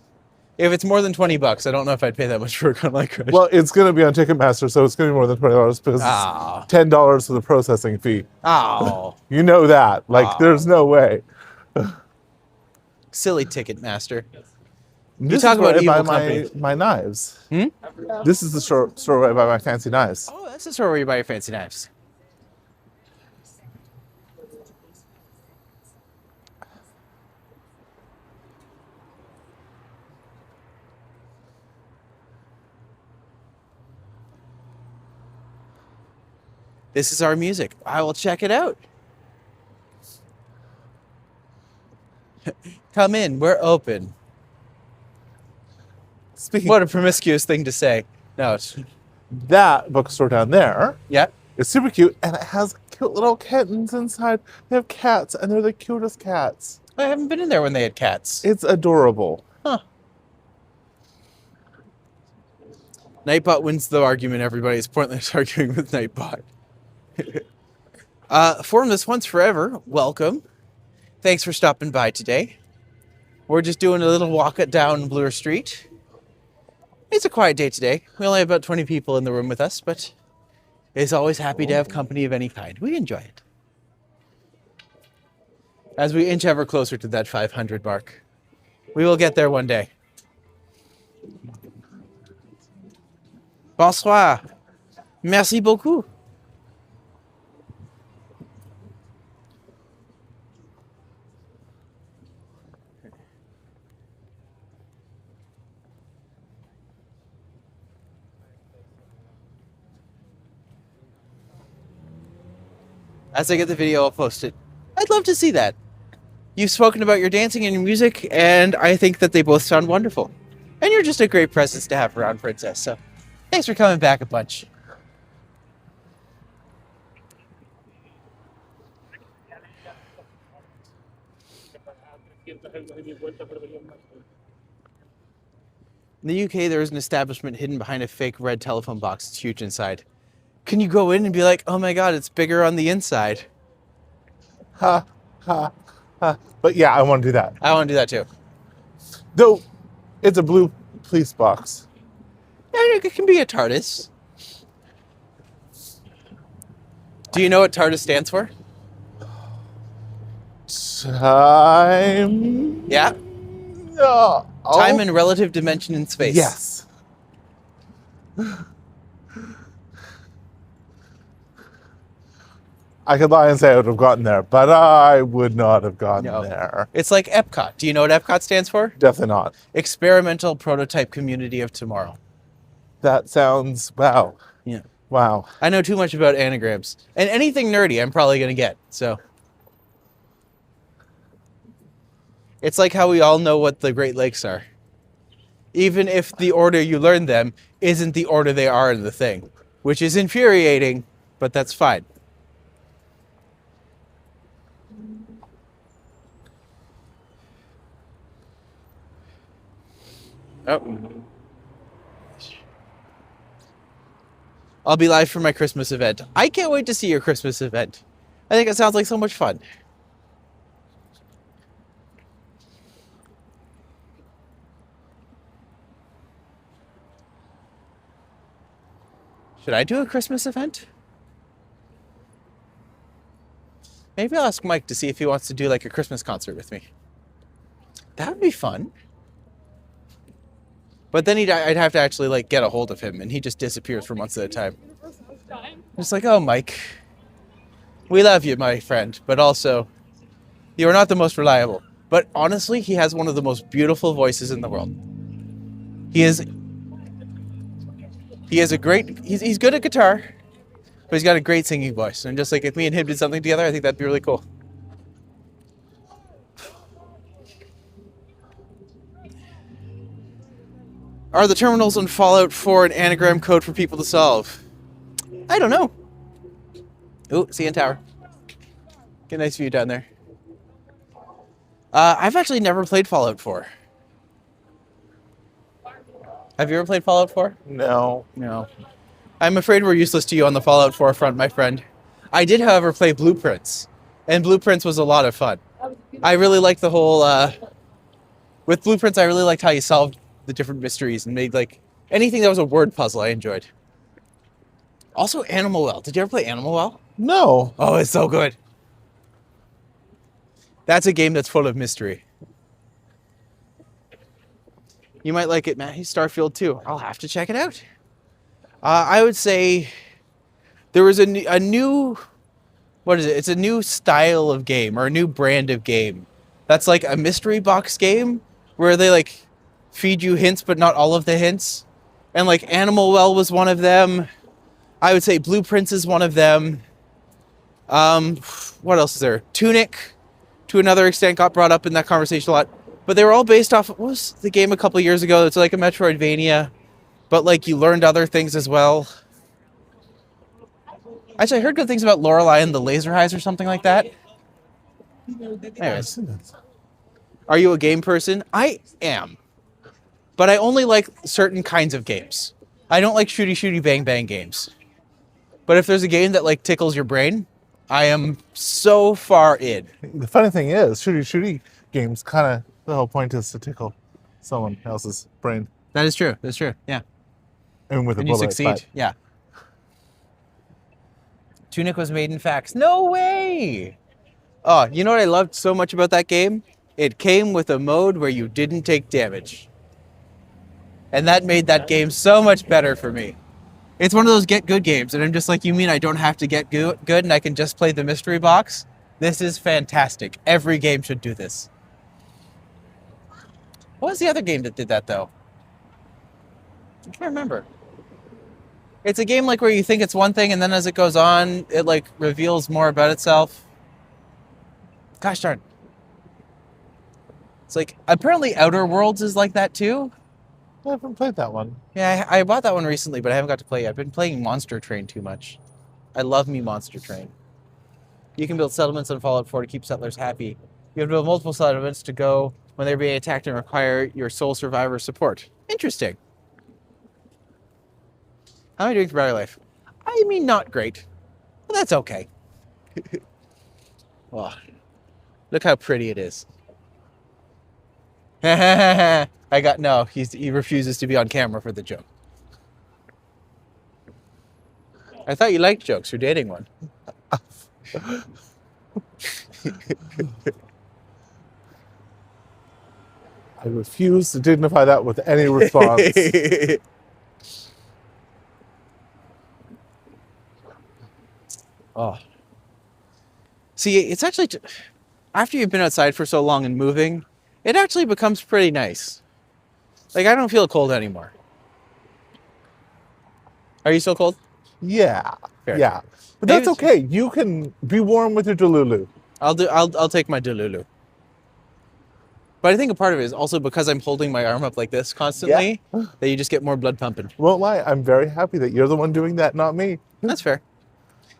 A: If it's more than $20, I don't know if I'd pay that much for a Econoline Crush.
B: Well, it's going to be on Ticketmaster, so it's going to be more than $20 because it's $10 for the processing fee.
A: Oh.
B: You know that. Like, there's no way.
A: Silly Ticketmaster.
B: This
A: talk
B: is where
A: about
B: I buy
A: evil companies.
B: my knives. This is the store where I buy my fancy knives.
A: Oh, that's the store where you buy your fancy knives. This is our music. I will check it out. Come in, we're open.
B: Speaking
A: What a promiscuous thing to say. No, it's...
B: that bookstore down there
A: Yeah.
B: is super cute, and it has cute little kittens inside. They have cats, and they're the cutest cats.
A: I haven't been in there when they had cats.
B: It's adorable.
A: Huh. Nightbot wins the argument, everybody. It's pointless arguing with Nightbot. Formless Once Forever, welcome. Thanks for stopping by today. We're just doing a little walk down Bloor Street. It's a quiet day today. We only have about 20 people in the room with us, but it's always happy to have company of any kind. We enjoy it. As we inch ever closer to that 500 mark. We will get there one day. Bonsoir. Merci beaucoup. As I get the video, I'll post it. I'd love to see that. You've spoken about your dancing and your music, and I think that they both sound wonderful. And you're just a great presence to have around, Princess, so thanks for coming back a bunch. In the UK, there is an establishment hidden behind a fake red telephone box. It's huge inside. Can you go in and be like, oh my God, it's bigger on the inside?
B: Ha, ha, ha. But yeah, I want to do that.
A: I want to do that too.
B: Though, it's a blue police box.
A: Yeah, it can be a TARDIS. Do you know what TARDIS stands for?
B: Time.
A: Yeah?
B: Oh.
A: Time and relative dimension in space.
B: Yes. I could lie and say I would have gotten there, but I would not have gotten there.
A: It's like Epcot. Do you know what Epcot stands for?
B: Definitely not.
A: Experimental Prototype Community of Tomorrow.
B: That sounds, wow.
A: Yeah.
B: Wow.
A: I know too much about anagrams. And anything nerdy I'm probably going to get, so. It's like how we all know what the Great Lakes are. Even if the order you learn them isn't the order they are in the thing. Which is infuriating, but that's fine. Oh. I'll be live for my Christmas event. I can't wait to see your Christmas event. I think it sounds like so much fun. Should I do a Christmas event? Maybe I'll ask Mike to see if he wants to do like a Christmas concert with me. That would be fun. But then I'd have to actually like get a hold of him, and he just disappears for months at a time. It's like, oh, Mike, we love you, my friend, but also you are not the most reliable. But honestly, he has one of the most beautiful voices in the world. He's good at guitar, but he's got a great singing voice. And just like if me and him did something together, I think that'd be really cool. Are the terminals on Fallout 4 an anagram code for people to solve? I don't know. Ooh, CN Tower. Get a nice view down there. I've actually never played Fallout 4. Have you ever played Fallout 4?
B: No.
A: No. I'm afraid we're useless to you on the Fallout 4 front, my friend. I did, however, play Blueprints. And Blueprints was a lot of fun. I really liked the whole... with Blueprints, I really liked how you solved the different mysteries and made, like, anything that was a word puzzle I enjoyed. Also, Animal Well. Did you ever play Animal Well?
B: No.
A: Oh, it's so good. That's a game that's full of mystery. You might like it, Matty. Starfield 2. I'll have to check it out. I would say there was a new... What is it? It's a new style of game, or a new brand of game. That's like a mystery box game where they, like, feed you hints, but not all of the hints. And, like, Animal Well was one of them. I would say Blueprints is one of them. What else is there? Tunic, to another extent, got brought up in that conversation a lot. But they were all based off... What was the game a couple years ago? It's like a Metroidvania. But, like, you learned other things as well. Actually, I heard good things about Lorelei and the Laser Eyes or something like that. Anyways. Are you a game person? I am. But I only like certain kinds of games. I don't like shooty bang bang games. But if there's a game that like tickles your brain, I am so far in.
B: The funny thing is, shooty games kind of, the whole point is to tickle someone else's brain.
A: That is true. That's true. Yeah.
B: And with a
A: And you
B: bullet.
A: succeed.
B: But
A: Yeah. Tunic was made in fax. No way! Oh, you know what I loved so much about that game? It came with a mode where you didn't take damage. And that made that game so much better for me. It's one of those get good games, and I'm just like, you mean I don't have to get good and I can just play the mystery box? This is fantastic. Every game should do this. What was the other game that did that, though? I can't remember. It's a game like where you think it's one thing, and then as it goes on, it like reveals more about itself. Gosh darn. It's like, apparently Outer Worlds is like that too.
B: I haven't played that one.
A: Yeah, I bought that one recently, but I haven't got to play it. I've been playing Monster Train too much. I love me Monster Train. You can build settlements on Fallout 4 to keep settlers happy. You have to build multiple settlements to go when they're being attacked and require your sole survivor support. Interesting. How am I doing for Better Life? I mean, not great. But that's okay. Oh, look how pretty it is. I got no. He refuses to be on camera for the joke. I thought you liked jokes. You're dating one.
B: I refuse to dignify that with any response.
A: Oh. See, it's actually, after you've been outside for so long and moving, it actually becomes pretty nice. Like, I don't feel cold anymore. Are you still cold?
B: Yeah.
A: Fair.
B: Yeah. But
A: Maybe
B: that's okay. You can be warm with your Delulu.
A: I'll take my Delulu. But I think a part of it is also because I'm holding my arm up like this constantly, that you just get more blood pumping.
B: Won't lie, I'm very happy that you're the one doing that, not me.
A: That's fair.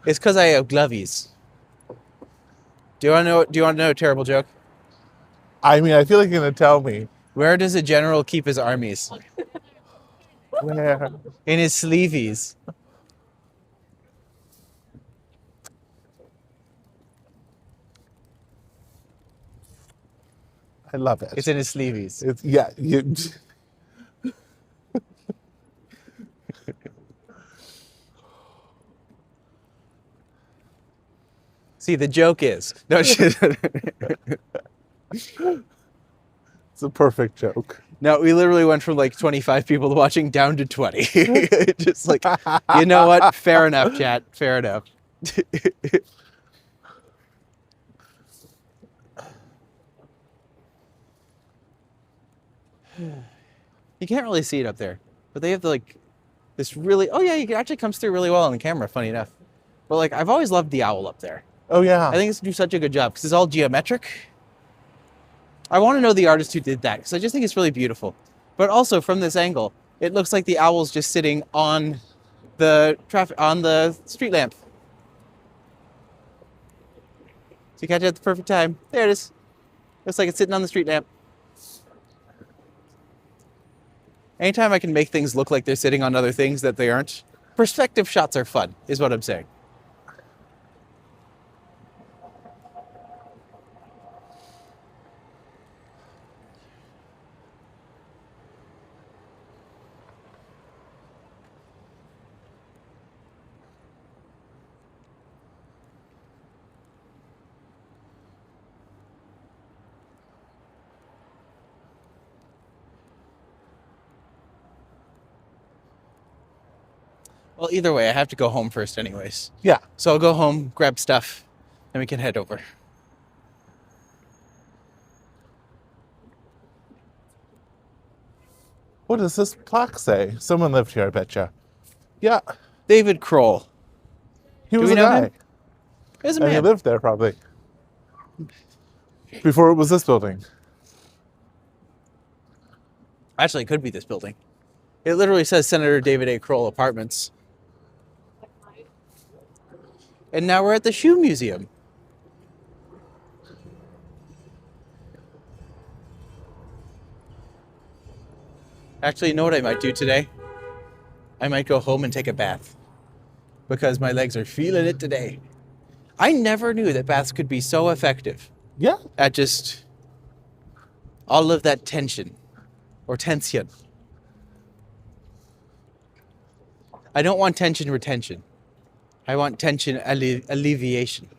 A: It's because I have glovies. Do you want to know a terrible joke?
B: I mean, I feel like you're gonna tell me.
A: Where does a general keep his armies?
B: Where?
A: In his sleeveys.
B: I love it.
A: It's in his sleeveys.
B: It's yeah.
A: See, the joke is no.
B: It's a perfect joke.
A: No, we literally went from like 25 people watching down to 20. Just like, you know what? Fair enough, chat. Fair enough. You can't really see it up there, but they have like this really. Oh yeah, it actually comes through really well on the camera. Funny enough, but like I've always loved the owl up there.
B: Oh yeah.
A: I think it's do such a good job because it's all geometric. I want to know the artist who did that because I just think it's really beautiful. But also from this angle, it looks like the owl's just sitting on the street lamp. So you catch it at the perfect time. There it is. Looks like it's sitting on the street lamp. Anytime I can make things look like they're sitting on other things that they aren't, perspective shots are fun, is what I'm saying. Well, either way, I have to go home first anyways.
B: Yeah.
A: So I'll go home, grab stuff, and we can head over.
B: What does this plaque say? Someone lived here, I betcha. Yeah.
A: David Kroll.
B: He was
A: we
B: a
A: know
B: guy.
A: him? He was a
B: And he
A: man.
B: lived there probably. Before it was this building.
A: Actually, it could be this building. It literally says Senator David A. Kroll Apartments. And now we're at the Shoe Museum. Actually, you know what I might do today? I might go home and take a bath. Because my legs are feeling it today. I never knew that baths could be so effective
B: Yeah.
A: at just all of that tension or tension. I don't want tension retention. I want tension alleviation.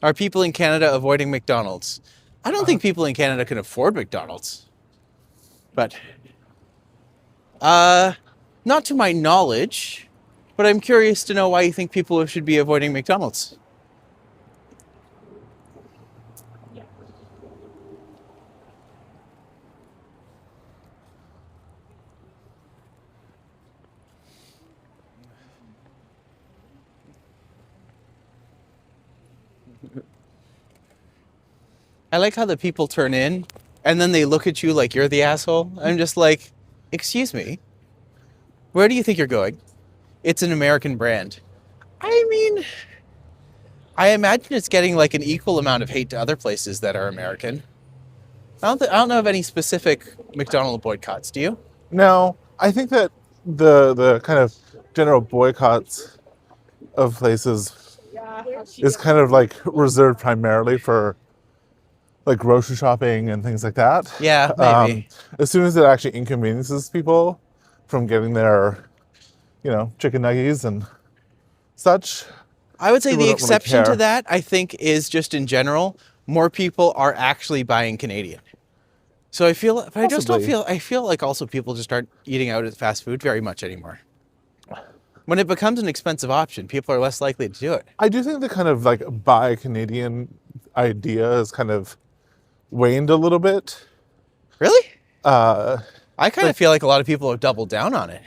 A: Are people in Canada avoiding McDonald's? I don't think people in Canada can afford McDonald's. But, not to my knowledge, but I'm curious to know why you think people should be avoiding McDonald's. I like how the people turn in and then they look at you like you're the asshole. I'm just like, excuse me, where do you think you're going? It's an American brand. I mean, I imagine it's getting like an equal amount of hate to other places that are American. I don't know of any specific McDonald's boycotts. Do you?
B: No, I think that the kind of general boycotts of places is kind of like reserved primarily for like grocery shopping and things like that.
A: Yeah, maybe.
B: As soon as it actually inconveniences people from getting their, chicken nuggies and such.
A: I would say
B: People
A: the
B: don't really
A: exception to
B: care.
A: that, I think, is just in general, more people are actually buying Canadian. So I just don't
B: Possibly.
A: I feel like also people just aren't eating out at fast food very much anymore. When it becomes an expensive option, people are less likely to do it.
B: I do think the kind of like buy Canadian idea has kind of waned a little bit.
A: Really?
B: Uh,
A: I kind of feel like a lot of people have doubled down on it.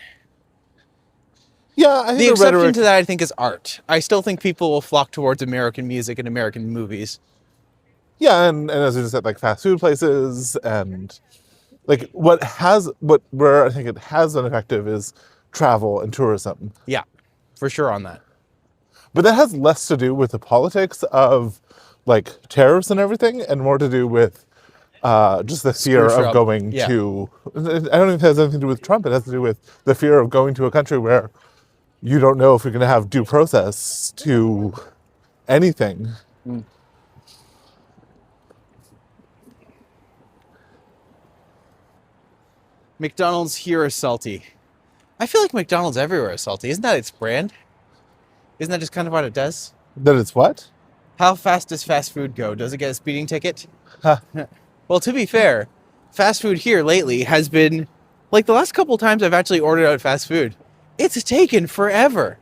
B: yeah, I think
A: The
B: the
A: exception
B: rhetoric.
A: to that, I think, is art. I still think people will flock towards American music and American movies.
B: Yeah, and as you said, like fast food places and like where I think it has been effective is travel and tourism.
A: Yeah, for sure on that.
B: But that has less to do with the politics of like tariffs and everything, and more to do with just the fear
A: Screw
B: of
A: Trump.
B: going
A: Yeah.
B: to. I don't think it has anything to do with Trump. It has to do with the fear of going to a country where you don't know if you're going to have due process to anything.
A: McDonald's here is salty. I feel like McDonald's everywhere is salty. Isn't that its brand? Isn't that just kind of what it does?
B: That it's what?
A: How fast does fast food go? Does it get a speeding ticket?
B: Huh.
A: Well, to be fair, fast food here lately has been, like the last couple times I've actually ordered out fast food, it's taken forever.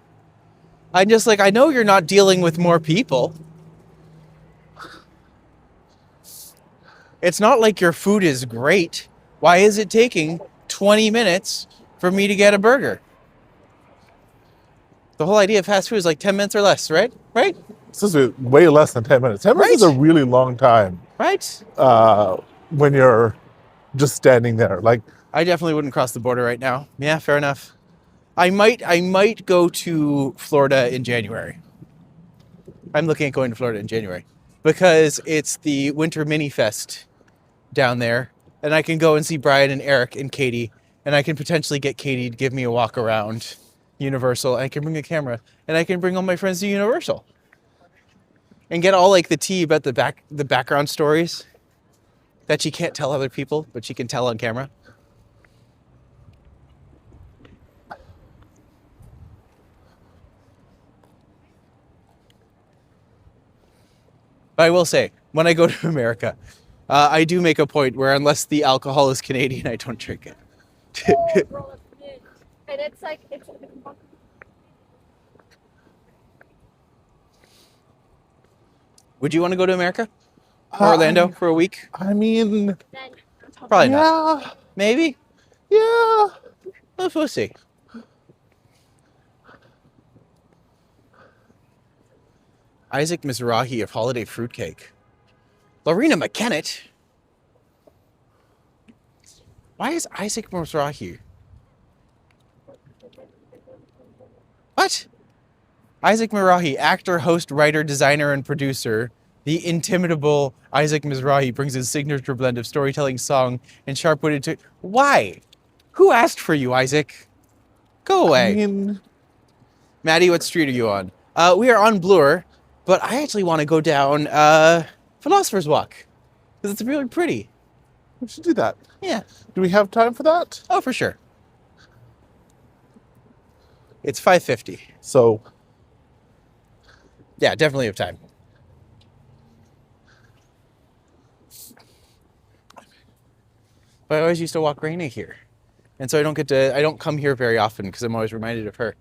A: I'm just like, I know you're not dealing with more people. It's not like your food is great. Why is it taking 20 minutes for me to get a burger? The whole idea of fast food is like 10 minutes or less, right? Right?
B: It's supposed to be way less than 10 minutes. 10 minutes is a
A: Right.
B: really long time
A: Right?
B: when you're just standing there. Like,
A: I definitely wouldn't cross the border right now. Yeah, fair enough. I might go to Florida in January. I'm looking at going to Florida in January because it's the Winter Mini Fest down there, and I can go and see Brian and Eric and Katie, and I can potentially get Katie to give me a walk around Universal. And I can bring a camera, and I can bring all my friends to Universal, and get all like the tea about the background stories that she can't tell other people, but she can tell on camera. But I will say, when I go to America, I do make a point where unless the alcohol is Canadian, I don't drink it.
D: Oh, bro, it's mint. And it's like
A: Would you want to go to America? Orlando for a week?
B: I mean,
D: then
A: Probably not.
B: yeah,
A: Maybe?
B: yeah.
A: We'll see. Isaac Mizrahi of Holiday Fruitcake. Lorena McKennett? Why is Isaac Mizrahi? What? Isaac Mizrahi, actor, host, writer, designer, and producer. The intimidable Isaac Mizrahi brings his signature blend of storytelling, song, and sharp-witted. Why? Who asked for you, Isaac? Go away.
B: I mean,
A: Maddie, what street are you on? We are on Bloor, but I actually want to go down Philosopher's Walk because it's really pretty.
B: we should do that.
A: Yeah.
B: Do we have time for that?
A: Oh, for sure. It's 5:50.
B: So,
A: Yeah, definitely have time. But I always used to walk Raina here, and so I don't come here very often because I'm always reminded of her.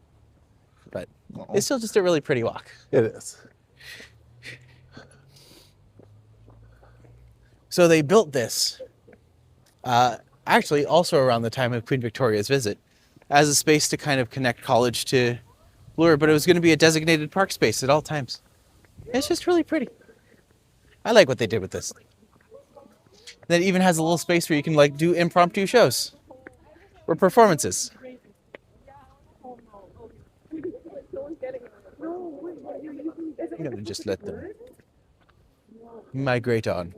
A: But it's still just a really pretty walk.
B: it is.
A: So they built this, actually also around the time of Queen Victoria's visit, as a space to kind of connect college to Bloor, but it was going to be a designated park space at all times. It's just really pretty. I like what they did with this. And it even has a little space where you can like do impromptu shows or performances.
D: no one's getting it. No, wait, you're using this.
A: I'm gonna just let them migrate on.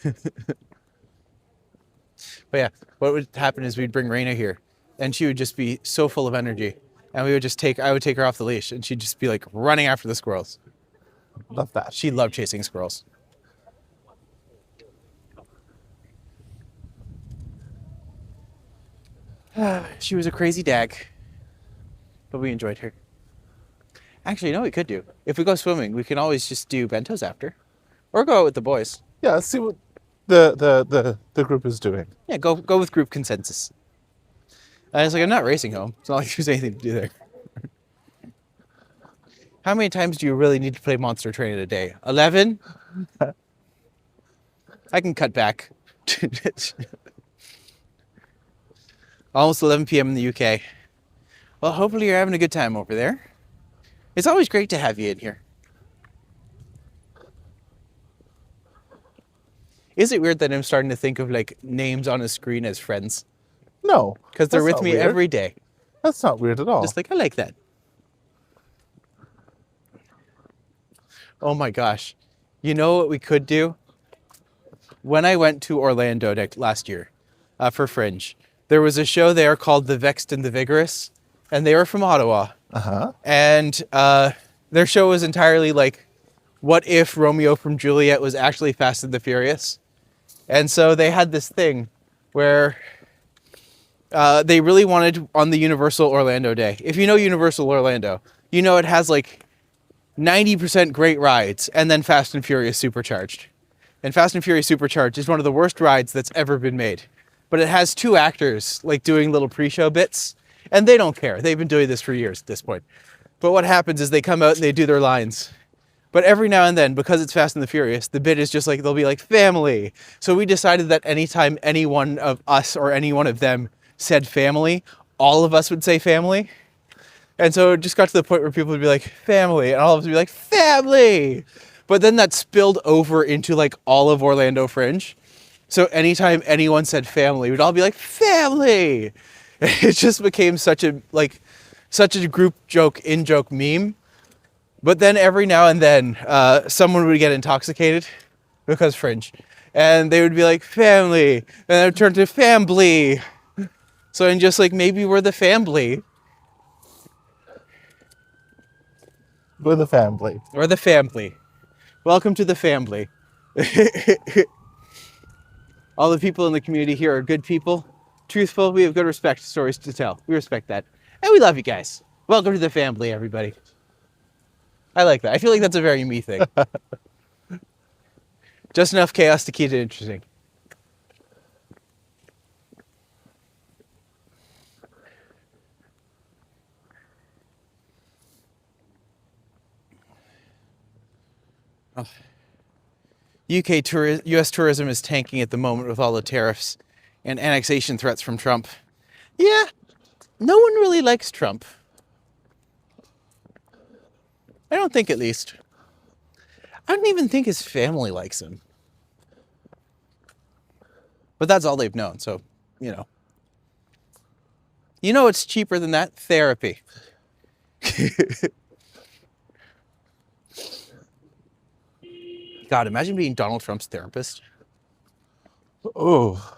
A: But yeah, what would happen is we'd bring Raina here, and she would just be so full of energy, and I would take her off the leash, and she'd just be like running after the squirrels.
B: Love that.
A: She loved chasing squirrels. She was a crazy dag, but we enjoyed her. Actually, you know what we could do? If we go swimming, we can always just do bentos after, or go out with the boys.
B: Yeah, let's see what the group is doing.
A: Yeah, go with group consensus. And it's like, I'm not racing home. It's not like there's anything to do there. How many times do you really need to play Monster Train in a day? 11? I can cut back. Almost 11 p.m. in the UK. Well, hopefully you're having a good time over there. It's always great to have you in here. Is it weird that I'm starting to think of like names on a screen as friends?
B: No.
A: Because they're
B: that's
A: with
B: not
A: me
B: weird.
A: every day.
B: That's not weird at all.
A: Just like, I like that. Oh my gosh. You know what we could do? When I went to Orlando last year for Fringe, there was a show there called The Vexed and the Vigorous, and they were from Ottawa.
B: Uh-huh.
A: And their show was entirely like, what if Romeo from Juliet was actually Fast and the Furious? And so they had this thing where they really wanted on the Universal Orlando day. If you know Universal Orlando, you know it has like 90% great rides and then Fast and Furious Supercharged. And Fast and Furious Supercharged is one of the worst rides that's ever been made. But it has two actors like doing little pre-show bits, and they don't care. They've been doing this for years at this point. But what happens is they come out and they do their lines. But every now and then, because it's Fast and the Furious, the bit is just like, they'll be like, family. So we decided that anytime any one of us or any one of them said family, all of us would say family. And so it just got to the point where people would be like, family, and all of us would be like, family. But then that spilled over into like all of Orlando Fringe. So anytime anyone said family, we'd all be like, family. It just became such a group joke, in-joke meme. But then every now and then, someone would get intoxicated because Fringe. And they would be like, family. And it would turn to family. So I'm just like, maybe we're the family.
B: We're the family.
A: Or the family. Welcome to the family. All the people in the community here are good people, truthful. We have good respect, stories to tell. We respect that. And we love you guys. Welcome to the family, everybody. I like that. I feel like that's a very me thing. Just enough chaos to keep it interesting. Oh. U.S. tourism is tanking at the moment with all the tariffs and annexation threats from Trump. Yeah, no one really likes Trump. I don't think, at least. I don't even think his family likes him. But that's all they've known, so, you know. You know what's cheaper than that? Therapy. God, imagine being Donald Trump's therapist.
B: Oh.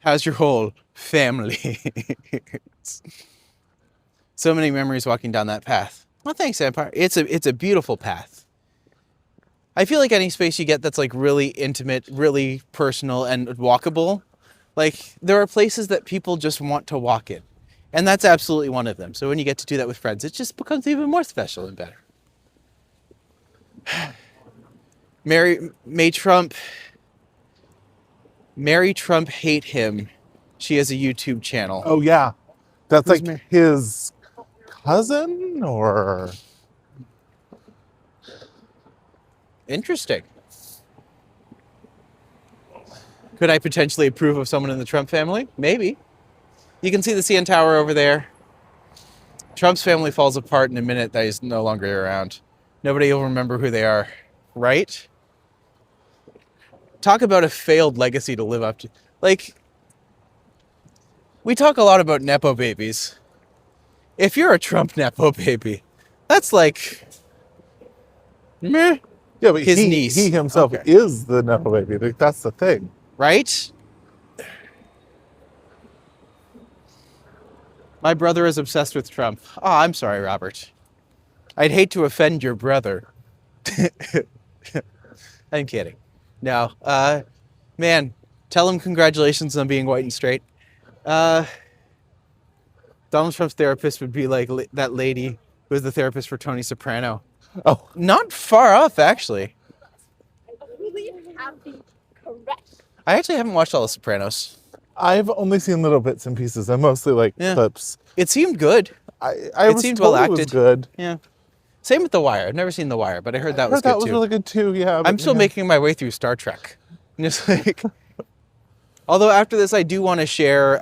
A: How's your whole family? So many memories walking down that path. Well, thanks, Empire. It's a beautiful path. I feel like any space you get that's like really intimate, really personal, and walkable, like there are places that people just want to walk in. And that's absolutely one of them. So when you get to do that with friends, it just becomes even more special and better. May Trump hate him. She has a YouTube channel.
B: Oh, yeah. That's
A: Who's
B: like his cousin or...
A: Interesting. Could I potentially approve of someone in the Trump family? Maybe. You can see the CN Tower over there. Trump's family falls apart in a minute that he's no longer around. Nobody will remember who they are, right? Talk about a failed legacy to live up to. Like, we talk a lot about Nepo babies. If you're a Trump Nepo baby, that's like, meh,
B: Yeah, but
A: his niece.
B: he himself
A: Okay.
B: is the Nepo baby. Like, that's the thing.
A: Right? My brother is obsessed with Trump. Oh, I'm sorry, Robert. I'd hate to offend your brother. I'm kidding. No. Man, tell him congratulations on being white and straight. Donald Trump's therapist would be like that lady who was the therapist for Tony Soprano.
B: Oh,
A: Not far off, actually.
D: I really have been correct.
A: I actually haven't watched all the Sopranos.
B: I've only seen little bits and pieces. I'm mostly like
A: Yeah.
B: clips.
A: It seemed good.
B: I
A: It
B: was
A: seemed
B: told
A: well
B: it was
A: acted.
B: good.
A: Yeah. Same with The Wire. I've never seen The Wire, but I heard that was
B: I heard
A: good
B: that was
A: too.
B: really good too. Yeah,
A: I'm
B: but,
A: still
B: yeah.
A: making my way through Star Trek. Just like, although after this, I do want to share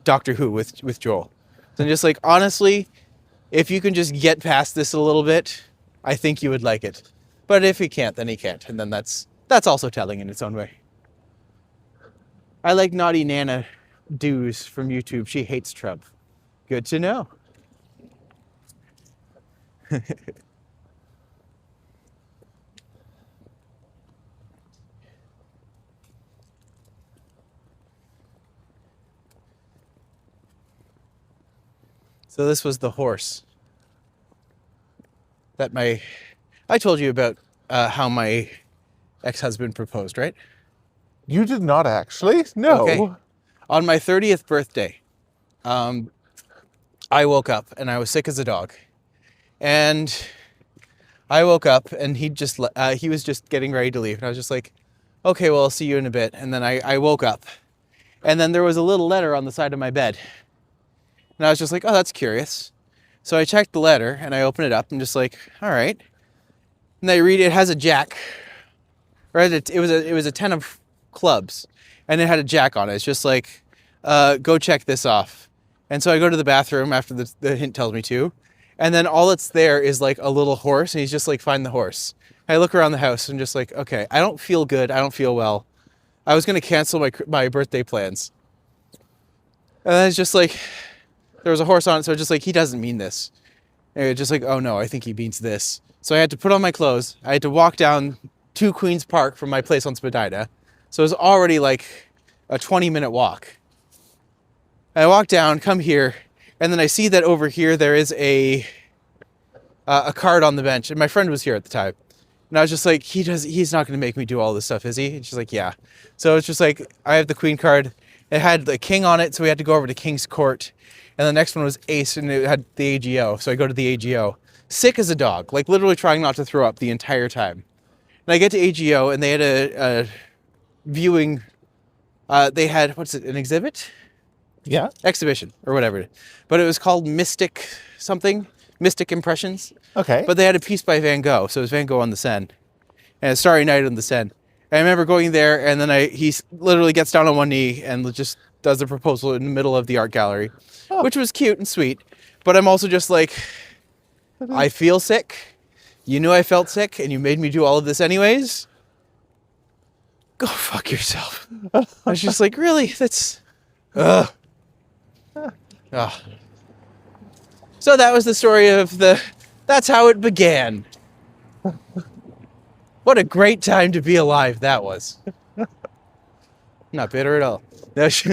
A: Doctor Who with Joel. So just like, honestly, if you can just get past this a little bit, I think you would like it. But if he can't, then he can't, and then that's also telling in its own way. I like Naughty Nana Dews from YouTube. She hates Trump. Good to know. So this was the horse that I told you about how my ex-husband proposed, right?
B: You did not actually? No.
A: Okay. On my 30th birthday, I woke up and I was sick as a dog. And I woke up and he was just getting ready to leave. And I was just like, okay, well, I'll see you in a bit. And then I woke up. And then there was a little letter on the side of my bed. And I was just like, oh, that's curious. So I checked the letter and I opened it up. I'm just like, all right. And I read it has a jack. Right? It was a 10 of clubs. And it had a jack on it. It's just like, go check this off. And so I go to the bathroom after the hint tells me to. And then all that's there is like a little horse. And he's just like, find the horse. I look around the house and just like, okay, I don't feel good. I don't feel well. I was going to cancel my birthday plans. And then it's just like, there was a horse on it. So just like, he doesn't mean this. And it's just like, oh no, I think he means this. So I had to put on my clothes. I had to walk down to Queen's Park from my place on Spadina. So it was already like a 20-minute walk. I walk down, come here, and then I see that over here there is a card on the bench. And my friend was here at the time. And I was just like, he's not going to make me do all this stuff, is he? And she's like, yeah. So it's just like, I have the Queen card. It had the King on it, so we had to go over to King's Court. And the next one was Ace, and it had the AGO. So I go to the AGO. Sick as a dog, like literally trying not to throw up the entire time. And I get to AGO, and they had a viewing. They had, an exhibit?
B: Yeah.
A: Exhibition, or whatever. But it was called Mystic something. Mystic Impressions.
B: Okay.
A: But they had a piece by Van Gogh, so it was Van Gogh on the Seine. And it's Starry Night on the Seine. I remember going there, and then he literally gets down on one knee and just does the proposal in the middle of the art gallery, which was cute and sweet. But I'm also just like, I feel sick. You knew I felt sick, and you made me do all of this anyways. Go fuck yourself. I was just like, really? That's... Ugh. Ugh. So that was the story of that's how it began. What a great time to be alive that was. Not bitter at all. It's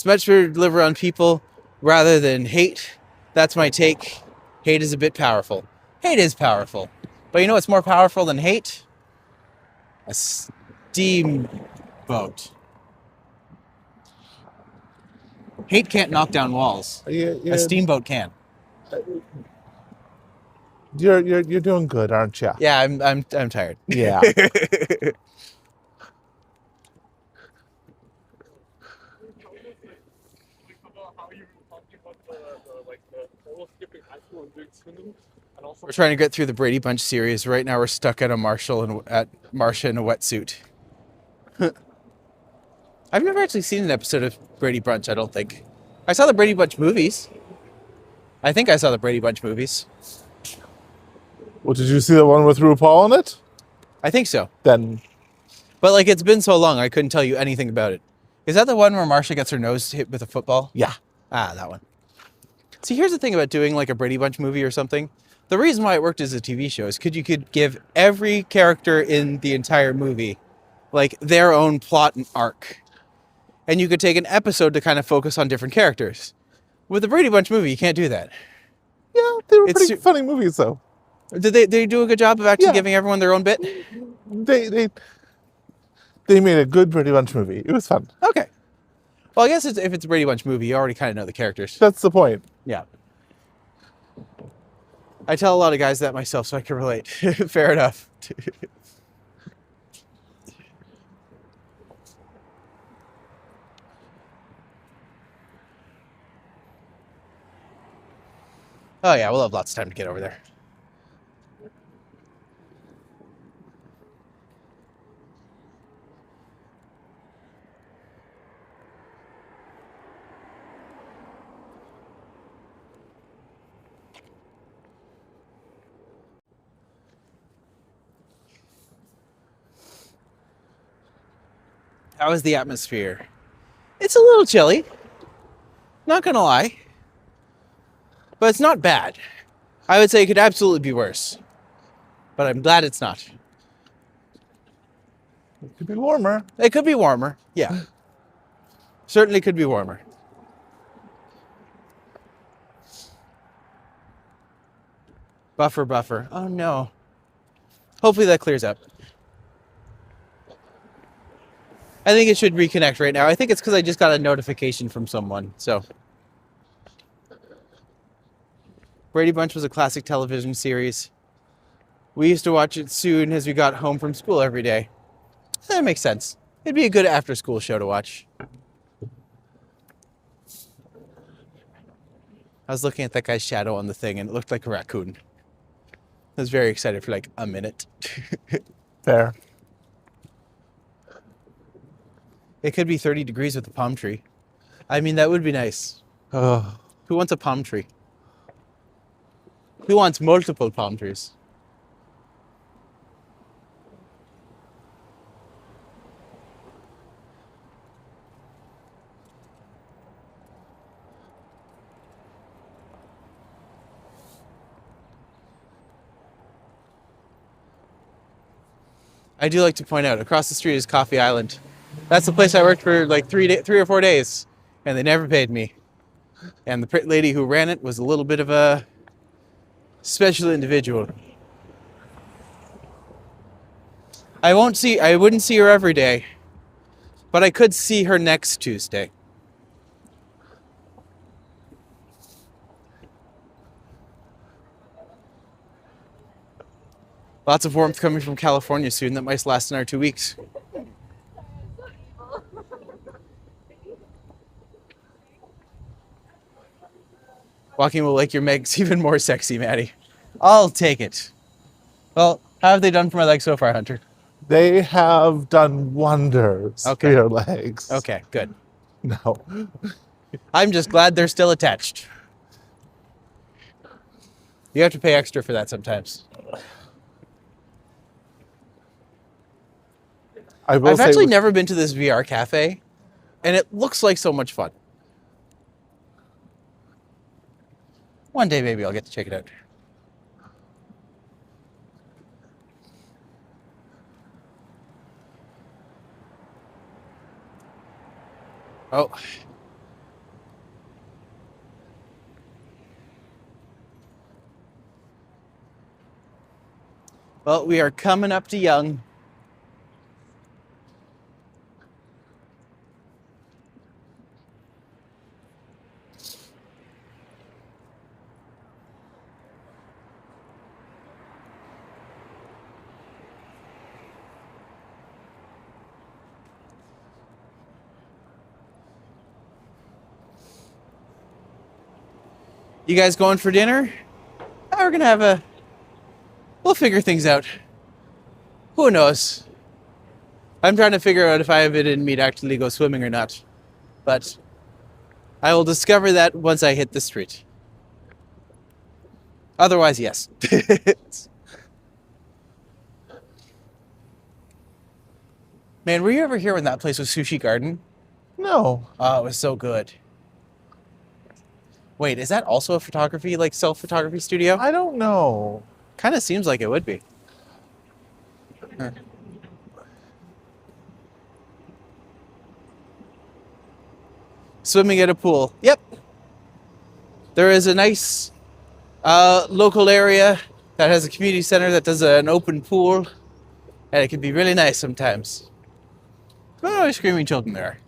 A: much better to deliver on people rather than hate. That's my take. Hate is a bit powerful. Hate is powerful. But you know what's more powerful than hate? A steamboat. Hate can't knock down walls. A steamboat can.
B: You're doing good, aren't you?
A: Yeah, I'm tired.
B: Yeah.
A: We're trying to get through the Brady Bunch series. Right now we're stuck at Marcia in a wetsuit. I've never actually seen an episode of Brady Bunch, I don't think. I saw the Brady Bunch movies.
B: Well, did you see the one with RuPaul in it?
A: I think so.
B: then
A: But like it's been so long, I couldn't tell you anything about it. Is that the one where Marsha gets her nose hit with a football?
B: yeah.
A: Ah, that one. See, here's the thing about doing like a Brady Bunch movie or something. The reason why it worked as a TV show is because you could give every character in the entire movie like their own plot and arc. And you could take an episode to kind of focus on different characters. With the Brady Bunch movie, you can't do that.
B: Yeah, they were
A: It's
B: pretty
A: su-
B: funny movies, though.
A: Did they do a good job of actually
B: Yeah.
A: giving everyone their own bit?
B: They made a good Brady Bunch movie. It was fun.
A: Okay. Well, I guess if it's a Brady Bunch movie, you already kind of know the characters.
B: That's the point.
A: Yeah. I tell a lot of guys that myself, so I can relate. Fair enough. Oh yeah, we'll have lots of time to get over there. How is the atmosphere? It's a little chilly. Not gonna lie. But it's not bad. I would say it could absolutely be worse. But I'm glad it's not.
B: It could be warmer.
A: It could be warmer. Yeah. Certainly could be warmer. Buffer. Oh no. Hopefully that clears up. I think it should reconnect right now. I think it's because I just got a notification from someone. So, Brady Bunch was a classic television series. We used to watch it soon as we got home from school every day. That makes sense. It'd be a good after-school show to watch. I was looking at that guy's shadow on the thing, and it looked like a raccoon. I was very excited for like a minute.
B: Fair.
A: It could be 30 degrees with a palm tree. I mean, that would be nice.
B: Ugh.
A: Who wants a palm tree? Who wants multiple palm trees? I do like to point out, across the street is Coffee Island. That's the place I worked for like 3 or 4 days, and they never paid me. And the lady who ran it was a little bit of a special individual. I wouldn't see her every day, but I could see her next Tuesday. Lots of warmth coming from California soon. That might last another 2 weeks. Walking will make your legs even more sexy, Maddie. I'll take it. Well, how have they done for my legs so far, Hunter?
B: They have done wonders
A: Okay.
B: for your legs.
A: Okay, good.
B: No.
A: I'm just glad they're still attached. You have to pay extra for that sometimes.
B: I've
A: actually never been to this VR cafe, and it looks like so much fun. One day, maybe I'll get to check it out. Oh. Well, we are coming up to Young. You guys going for dinner? We're gonna have we'll figure things out. Who knows? I'm trying to figure out if I have it in me to actually go swimming or not. But I will discover that once I hit the street. Otherwise, yes. Man, were you ever here when that place was Sushi Garden?
B: No.
A: Oh, it was so good. Wait, is that also a photography, like self-photography studio?
B: I don't know.
A: Kind of seems like it would be. Huh. Swimming at a pool. Yep. There is a nice local area that has a community center that does an open pool, and it can be really nice sometimes. Oh, screaming children there.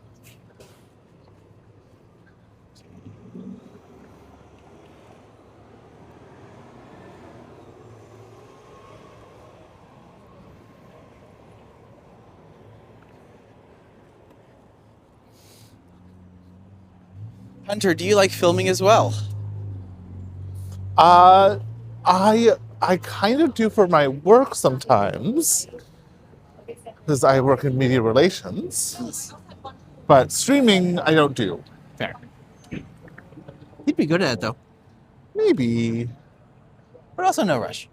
A: Hunter, do you like filming as well?
B: I kind of do for my work sometimes, because I work in media relations. But streaming, I don't do.
A: Fair. You'd be good at it though,
B: Maybe.
A: but also no rush.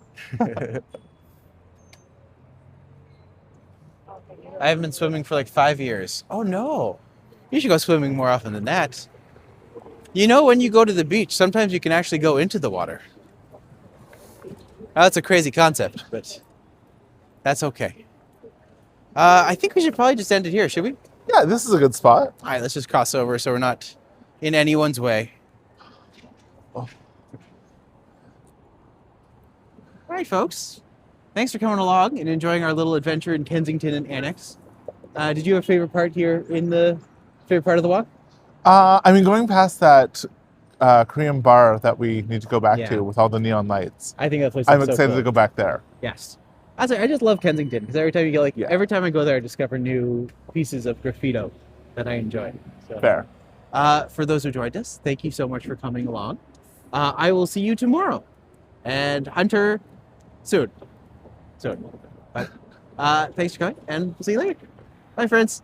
A: I haven't been swimming for like 5 years. Oh no. You should go swimming more often than that. You know, when you go to the beach, sometimes you can actually go into the water. Now, that's a crazy concept, but that's okay. I think we should probably just end it here, should we?
B: Yeah, this is a good spot.
A: All right, let's just cross over so we're not in anyone's way.
B: Oh.
A: All right, folks. Thanks for coming along and enjoying our little adventure in Kensington and Annex. Did you have a favorite part here favorite part of the walk?
B: I mean, going past that Korean bar that we need to go back
A: Yeah.
B: to with all the neon lights,
A: I think that place
B: I'm
A: looks so
B: excited
A: cool.
B: to go back there.
A: Yes. I just love Kensington because every time you go,
B: Yeah.
A: every time I go there, I discover new pieces of graffito that I enjoy. So,
B: Fair.
A: for those who joined us, thank you so much for coming along. I will see you tomorrow, and Hunter, soon. But thanks for coming, and we'll see you later. Bye, friends.